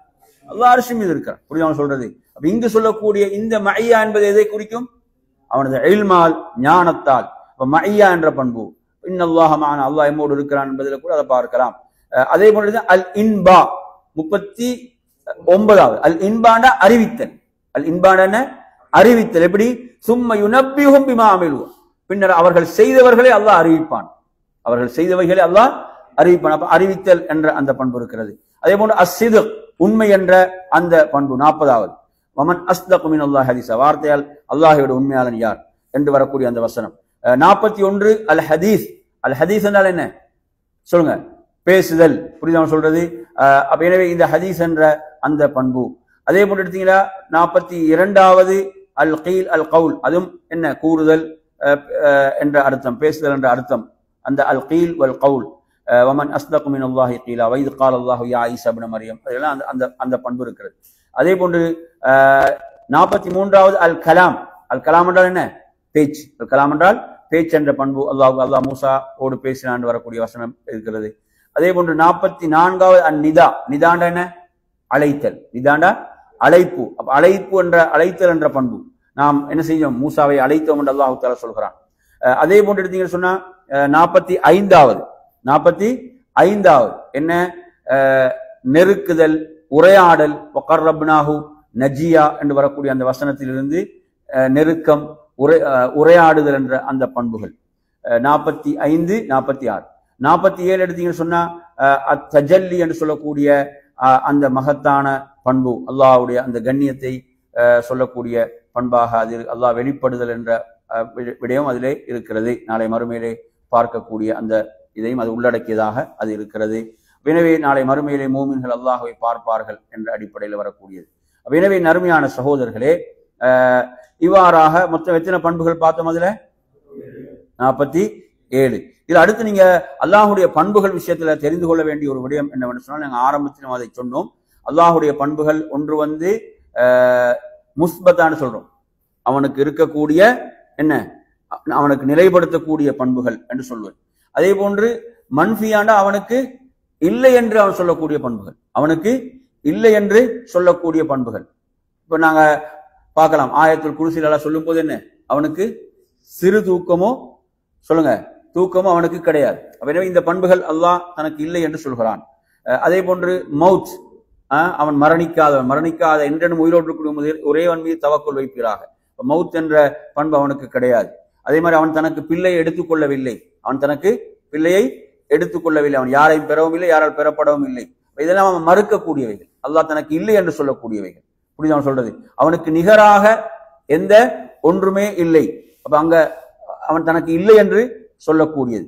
அல்லாஹ் அரிசி மீது இருக்கிறான். புரியும் அவன் சொல்றது. அப்ப இங்கு சொல்லக்கூடிய இந்த மஇயா என்பது எதை குறிக்கும்? அவனது இல்மால், ஞானத்தால். அப்ப மஇயா என்ற பண்பு. இன்னல்லாஹ மஅனா, அல்லாஹ் எம்மோடு இருக்கிறான் என்பதில் கூட அதை பார்க்கலாம். அதே போன்று அல் இன்பா 39வது. அல் இன்பாண்டா அறிவித்தல். அல் இன்பாண்டா என்ன? அறிவித்தல். எப்படி? சும்ம யுனப்பிஹும் பிமா அமிலு, பின்னர் அவர்கள் செய்தவர்களை அல்லாஹ் அறிவிப்பான். அவர்கள் செய்தவைகளை அல்லாஹ் அறிவிப்பான். அப்ப அறிவித்தல் என்ற அந்த பண்பு இருக்கிறது. அதே போன்று அஸ்ஸித்க், உண்மை என்ற அந்த பண்பு 40வது. வமன் அஸ்தகு மினல்லாஹி ஹதீஸா, வார்த்தையால் அல்லாஹ்வோட உண்மையாளன் யார் என்று வரக்கூடிய அந்த வசனம். 41 அல் ஹதீஸ். அல் ஹதீஸ் என்றால் என்ன சொல்லுங்க? பேசுதல். புரியுதா சொல்றது? அப்ப எனவே இந்த ஹதீஸ் என்ற அந்த பண்பு. அதே போன்று எடுத்தீங்கன்னா 42வது அல் கீல் அல் கவுல். அதுவும் என்ன? கூறுதல் என்ற அர்த்தம், பேசுதல் என்ற அர்த்தம். அந்த அல் கீல் வல் கவுல். வமன் அஸ்தகு மினல்லாஹி கீலா வைது கால அல்லாஹு யா ஈஸா இப்னு மரியம். அதெல்லாம் அந்த பண்பு இருக்கிறது. அதே போன்று 43வது அல் கலாம். அல் கலாம் என்றால் என்ன? பேச்சு. அல் கலாம் என்றால் பேச்சு என்ற பண்பு. அல்லாஹ் மூசாவோடு பேசினான் வரக்கூடிய வசனம் இருக்கிறது. அதே போன்று 44வது அன் நிதா. நிதாண்டா என்ன? அழைத்தல். நிதாண்டா அழைப்பு. அப்ப அழைப்பு என்ற அழைத்தல் என்ற பண்பு. நாம் என்ன செய்யும்? மூசாவை அழைத்தோம் என்று அல்லாஹ் தஆலா சொல்கிறான். அதே போன்று எடுத்தீங்கன்னு சொன்னா 45வது என்ன? நெருக்குதல், உரையாடல். வகர்ரப்னாஹு நஜியா என்று வரக்கூடிய அந்த வசனத்திலிருந்து நெருக்கம், உரையாடுதல் என்ற அந்த பண்புகள். 45, 46. 47 எடுத்தீங்கன்னு சொன்னா தஜல்லி என்று சொல்லக்கூடிய அந்த மகத்தான பண்பு, அல்லாஹ்வுடைய அந்த கண்ணியத்தை சொல்லக்கூடிய பண்பாக அதில் அல்லாஹ் வெளிப்படுதல் என்ற விடயம் அதிலே இருக்கிறது. நாளை மறுமையிலே பார்க்கக்கூடிய அந்த இதையும் அது உள்ளடக்கியதாக அது இருக்கிறது. எனவே நாளை மறுமையிலே மூமின்கள் அல்லாஹ்வை பார்ப்பார்கள் என்ற அடிப்படையில் வரக்கூடியது. எனவே நறுமையான சகோதரர்களே, இவ்வாறாக மொத்தம் எத்தனை பண்புகள் பார்த்தோம்? அதுல 47. இதுல அடுத்து நீங்க அல்லாஹுடைய பண்புகள் விஷயத்துல தெரிந்து கொள்ள வேண்டிய ஒரு விடயம் என்னவென்று சொன்னால், நாங்கள் ஆரம்பத்திலும் அதை சொன்னோம். அல்லாஹுடைய பண்புகள் ஒன்று வந்து முஸ்பத்தான்னு சொல்றோம், அவனுக்கு இருக்கக்கூடிய என்ன, அவனுக்கு நிலைப்படுத்தக்கூடிய பண்புகள் என்று சொல்லுவேன். அதே போன்று மன்ஃபியாண்டா அவனுக்கு இல்லை என்று அவன் சொல்லக்கூடிய பண்புகள், அவனுக்கு இல்லை என்று சொல்லக்கூடிய பண்புகள். இப்ப நாங்க பார்க்கலாம், ஆயத்துல் குர்சியில் அல்லாஹ் சொல்லும் போது என்ன, அவனுக்கு சிறு தூக்கமோ சொல்லுங்க தூக்கமோ அவனுக்கு கிடையாது. எனவே இந்த பண்புகள் அல்லாஹ் தனக்கு இல்லை என்று சொல்கிறான். அதே போன்று மவுத், அவன் மரணிக்காத என்றனும் உயிரோடு இருக்கக்கூடிய ஒரேவன் மீது தவக்குள் வைப்பீராக. மவுத் என்ற பண்பு அவனுக்கு கிடையாது. அதே மாதிரி அவன் தனக்கு பிள்ளையை எடுத்துக்கொள்ளவில்லை, அவன் யாரையும் பெறவும் இல்லை, யாரால் பெறப்படவும் இல்லை. இதெல்லாம் அவன் மறுக்கக்கூடியவைகள், அல்லாஹ் தனக்கு இல்லை என்று சொல்லக்கூடியவைகள். புரியுது அவன் சொல்றது? அவனுக்கு நிகராக எந்த ஒன்றுமே இல்லை. அப்ப அங்க அவன் தனக்கு இல்லை என்று சொல்லக்கூடியது.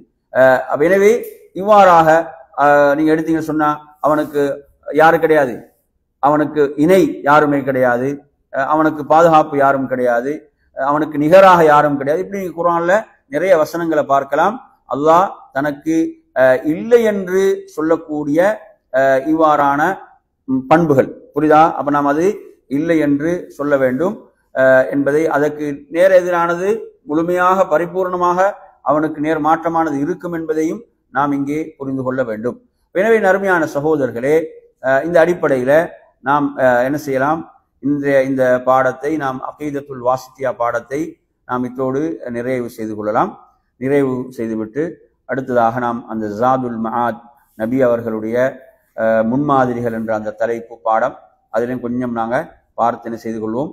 எனவே இவ்வாறாக நீங்க எடுத்தீங்கன்னு சொன்னா அவனுக்கு யாரு கிடையாது, அவனுக்கு இணை யாருமே கிடையாது, அவனுக்கு பாதுகாப்பு யாரும் கிடையாது, அவனுக்கு நிகராக யாரும் கிடையாது. இப்படி நீங்க குர்ஆன்ல நிறைய வசனங்களை பார்க்கலாம். அல்லாஹ் தனக்கு இல்லை என்று சொல்லக்கூடிய இவ்வாறான பண்புகள். புரியுதா? அப்ப நாம் அது இல்லை என்று சொல்ல வேண்டும் என்பதை, அதற்கு நேர் எதிரானது முழுமையாக பரிபூர்ணமாக அவனுக்கு நேர் மாற்றமானது இருக்கும் என்பதையும் நாம் இங்கே புரிந்து கொள்ள வேண்டும். எனவே நறுமையான சகோதரர்களே, இந்த அடிப்படையில நாம் என்ன செய்யலாம், இந்த பாடத்தை நாம் அகீதத்துல் வாசித்தியா பாடத்தை நாம் இத்தோடு நிறைவு செய்து கொள்ளலாம். நிறைவு செய்துவிட்டு அடுத்ததாக நாம் அந்த ஜாதுல் மஆத் நபி அவர்களுடைய முன்மாதிரிகள் என்ற அந்த தலைப்பு பாடம், அதிலும் கொஞ்சம் நாங்கள் பார்த்து என்ன செய்து கொள்வோம்,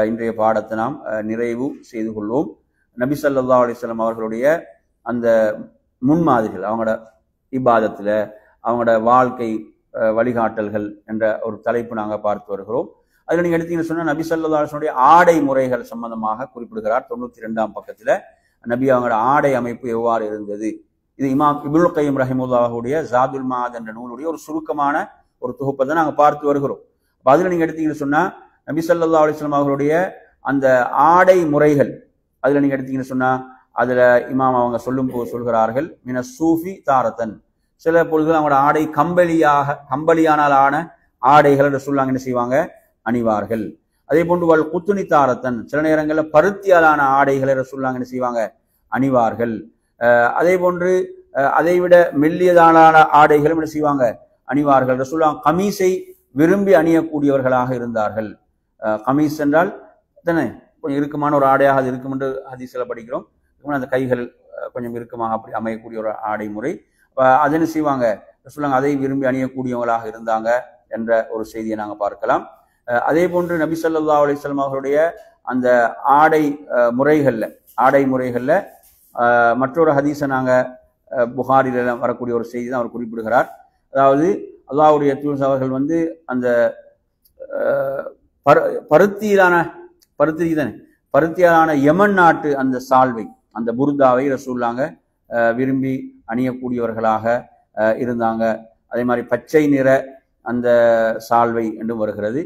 இன்றைய பாடத்தை நாம் நிறைவு செய்து கொள்வோம். நபி ஸல்லல்லாஹு அலைஹி வஸல்லம் அவர்களுடைய அந்த முன்மாதிரிகள், அவங்களோட இபாதத்துல, அவங்களோட வாழ்க்கை வழிகாட்டல்கள் என்ற ஒரு தலைப்பு நாங்கள் பார்த்து வருகிறோம். அதில் நீங்கள் எடுத்தீங்கன்னு சொன்னால் நபி ஸல்லல்லாஹு அலைஹி வஸல்லம் ஆடை முறைகள் சம்பந்தமாக குறிப்பிடுகிறார். 92ஆம் பக்கத்தில் நபி அவங்களோட ஆடை அமைப்பு எவ்வாறு இருந்தது. இது இமாம் இப்னுல் கய்யிம் ரஹிமஹுல்லாஹுடைய ஜாதுல் மஆத் என்ற நூலுடைய ஒரு சுருக்கமான ஒரு தொகுப்பை தான் நாங்கள் பார்த்து வருகிறோம். அதில் நீங்கள் எடுத்தீங்கன்னு சொன்னால் நபி ஸல்லல்லாஹு அலைஹி வஸல்லம் அவர்களுடைய அந்த ஆடை முறைகள், அதில் நீங்கள் எடுத்தீங்கன்னு சொன்னால் அதில் இமாம் அவங்க சொல்கிறார்கள், மின சூஃபி தாரத்தன், சில பொழுதுகள் அவங்களோட ஆடை கம்பளியானால் ஆன ஆடைகள் ரசூலுல்லாஹ் என்ன செய்வாங்க, அணிவார்கள். அதே போன்று வல் குத்துனி தாரத்தன், சில நேரங்களில் பருத்தியாலான ஆடைகளை ரசூலுல்லாஹ் என்ன செய்வாங்க, அணிவார்கள். அதே போன்று அதைவிட மெல்லியதான ஆடைகளும் என்ன செய்வாங்க, அணிவார்கள். ரசூலுல்லாஹ் கமீஸை விரும்பி அணியக்கூடியவர்களாக இருந்தார்கள். கமீஸ் என்றால் தானே கொஞ்சம் இறுக்கமான ஒரு ஆடையாக அது இருக்கும் என்று ஹதீஸ்ல படிக்கிறோம். அந்த கைகள் கொஞ்சம் இறுக்கமாக அப்படி அமையக்கூடிய ஒரு ஆடை முறை. அதை என்ன செய்வாங்க, ரசூலுல்லாஹ் அதை விரும்பி அணியக்கூடியவங்களாக இருந்தாங்க என்ற ஒரு செய்தியை நாங்கள் பார்க்கலாம். அதே போன்று நபி ஸல்லல்லாஹு அலைஹி வஸல்லம் அவர்களுடைய அந்த ஆடை முறைகள்ல மற்றொரு ஹதீஸை நாங்கள் புகாரில வரக்கூடிய ஒரு செய்தி தான் அவர் குறிப்பிடுகிறார். அதாவது அல்லாஹ்வுடைய தூதர் அவர்கள் வந்து அந்த பருத்தியாலான யமன் நாட்டு அந்த சால்வை, அந்த புர்தாவை ரசூலுல்லாஹ் விரும்பி அணியக்கூடியவர்களாக இருந்தாங்க. அதே மாதிரி பச்சை நிற அந்த சால்வை என்றும் வருகிறது.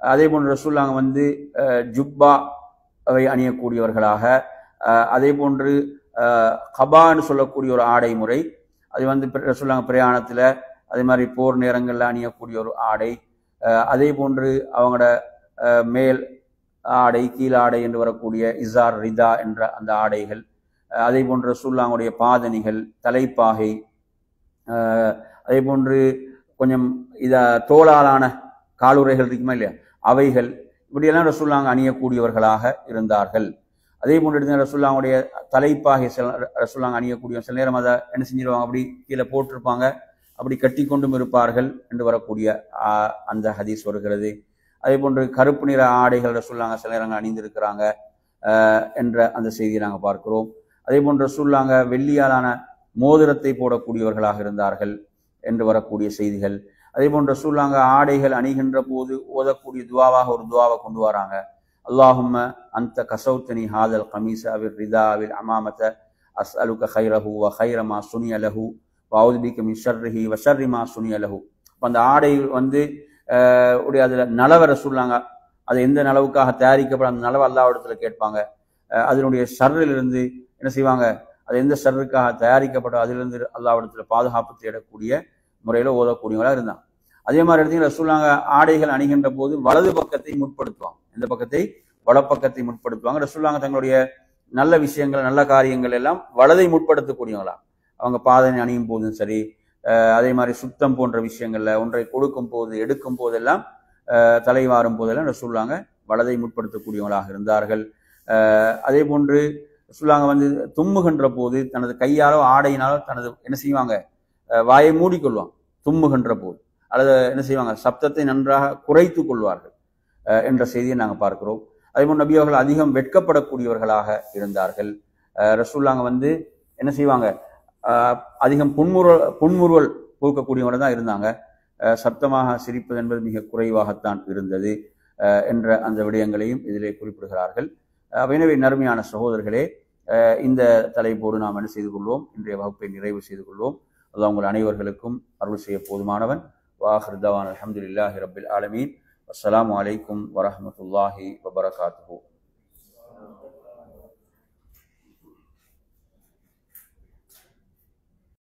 அதே போன்று ரசூலுல்லாஹ் வந்து ஜுப்பாவை அணியக்கூடியவர்களாக, அதே போன்று கபான்னு சொல்லக்கூடிய ஒரு ஆடை முறை, அது வந்து ரசூலுல்லாஹ் பிரயாணத்தில் அதே மாதிரி போர் நேரங்களில் அணியக்கூடிய ஒரு ஆடை. அதே போன்று அவங்களோட மேல் ஆடை கீழாடை என்று வரக்கூடிய இசார் ரிதா என்ற அந்த ஆடைகள். அதே போன்று ரசூலுல்லாஹ்வுடைய பாதணிகள், தலைப்பாகை, அதே போன்று கொஞ்சம் தோளாலான காலுறைகள் இருக்குமா இல்லையா, அவைகள், இப்படியெல்லாம் ரசூலுல்லாஹ் அணியக்கூடியவர்களாக இருந்தார்கள். அதே போன்று எடுத்து ரசூலுல்லாஹ்வுடைய தலைப்பாகை ரசூலுல்லாஹ் அணியக்கூடிய சில நேரம் அதை என்ன செஞ்சிருவாங்க, அப்படி கீழே போட்டிருப்பாங்க, அப்படி கட்டி கொண்டும் இருப்பார்கள் என்று வரக்கூடிய அந்த ஹதீஸ் வருகிறது. அதே போன்று கருப்பு நிற ஆடைகள் ரசூலுல்லாஹ் சில நேரங்கள் அணிந்திருக்கிறாங்க என்ற அந்த செய்தியை நாங்கள் பார்க்கிறோம். அதே போன்று ரசூலுல்லாஹ் வெள்ளியாலான மோதிரத்தை போடக்கூடியவர்களாக இருந்தார்கள் என்று வரக்கூடிய செய்திகள். அதே போன்று ரசூலுல்லாஹ் ஆடைகள் அணிகின்ற போது ஓதக்கூடிய துவாவாக ஒரு துவாவை கொண்டு வராங்க. அல்லாஹும்ம அந்த கசௌத்தனி ஹாதல் கமீஸ அவில் ரிதா அவில் அமாமத அஸ்அலுக கைரஹு வ கைர மா சுனிய லஹு வ அஊது பிக மின் ஷர்ரிஹி வ ஷர்ரி மா சுனிய லஹு. அந்த ஆடை வந்து உடைய அதில் நலவ ரசூலுல்லாஹ் அது எந்த நலவுக்காக தயாரிக்கப்படும் அந்த நலவை அல்லாஹ்விடத்துல கேட்பாங்க. அதனுடைய ஷர்ரிலிருந்து என்ன செய்வாங்க, அது எந்த ஷர்ருக்காக தயாரிக்கப்பட்டோ அதிலிருந்து அல்லாஹ்விடத்துல பாதுகாப்பு தேடக்கூடிய முறையில ஓதக்கூடியவங்களா இருந்தாங்க. அதே மாதிரி எடுத்தீங்கன்னா ரசூலுல்லாஹ் ஆடைகள் அணிகின்ற போது வலது பக்கத்தை முற்படுத்துவாங்க. இந்த பக்கத்தை வலப்பக்கத்தை முற்படுத்துவாங்க. ரசூலுல்லாஹ் தங்களுடைய நல்ல விஷயங்கள் நல்ல காரியங்கள் எல்லாம் வலதை முற்படுத்தக்கூடியவங்களா. அவங்க பாதனை அணியும் போதும் சரி, அதே மாதிரி சுத்தம் போன்ற விஷயங்கள்ல ஒன்றை கொடுக்கும் போது எடுக்கும் போதெல்லாம் தலைவாரும் போதெல்லாம் ரசூலுல்லாஹ் வலதை முற்படுத்தக்கூடியவங்களாக இருந்தார்கள். அதே போன்று ரசூலுல்லாஹ் வந்து தும்முகின்ற போது தனது கையாலோ ஆடையினாலோ தனது என்ன செய்வாங்க, வாயை மூடிக்கொள்வாங்க. தும்முகின்ற போது அல்லது என்ன செய்வாங்க, சப்தத்தை நன்றாக குறைத்து கொள்வார்கள் என்ற செய்தியை நாங்கள் பார்க்கிறோம். அதே போல் நபி அவர்கள் அதிகம் வெட்கப்படக்கூடியவர்களாக இருந்தார்கள். ரசூலுல்லாஹ் வந்து என்ன செய்வாங்க, அதிகம் புன்முறுவல் பூக்கக்கூடியவங்க தான் இருந்தாங்க. சப்தமாக சிரிப்பது என்பது மிக குறைவாகத்தான் இருந்தது என்ற அந்த விடயங்களையும் இதிலே குறிப்பிடுகிறார்கள். எனவே நறுமையான சகோதரர்களே, இந்த தலைப்போடு நாம் என்ன செய்து கொள்வோம், இன்றைய வகுப்பை நிறைவு செய்து கொள்வோம். அல்லாஹ் உங்கள் அனைவர்களுக்கும் அருள் செய்ய போதுமானவன். வாஹிர் தவான் அல்ஹம்துலில்லாஹி ரப்பில் ஆலமீன். அஸ்ஸலாமு அலைக்கும் வரஹ்மத்துல்லாஹி வபரகாத்துஹு.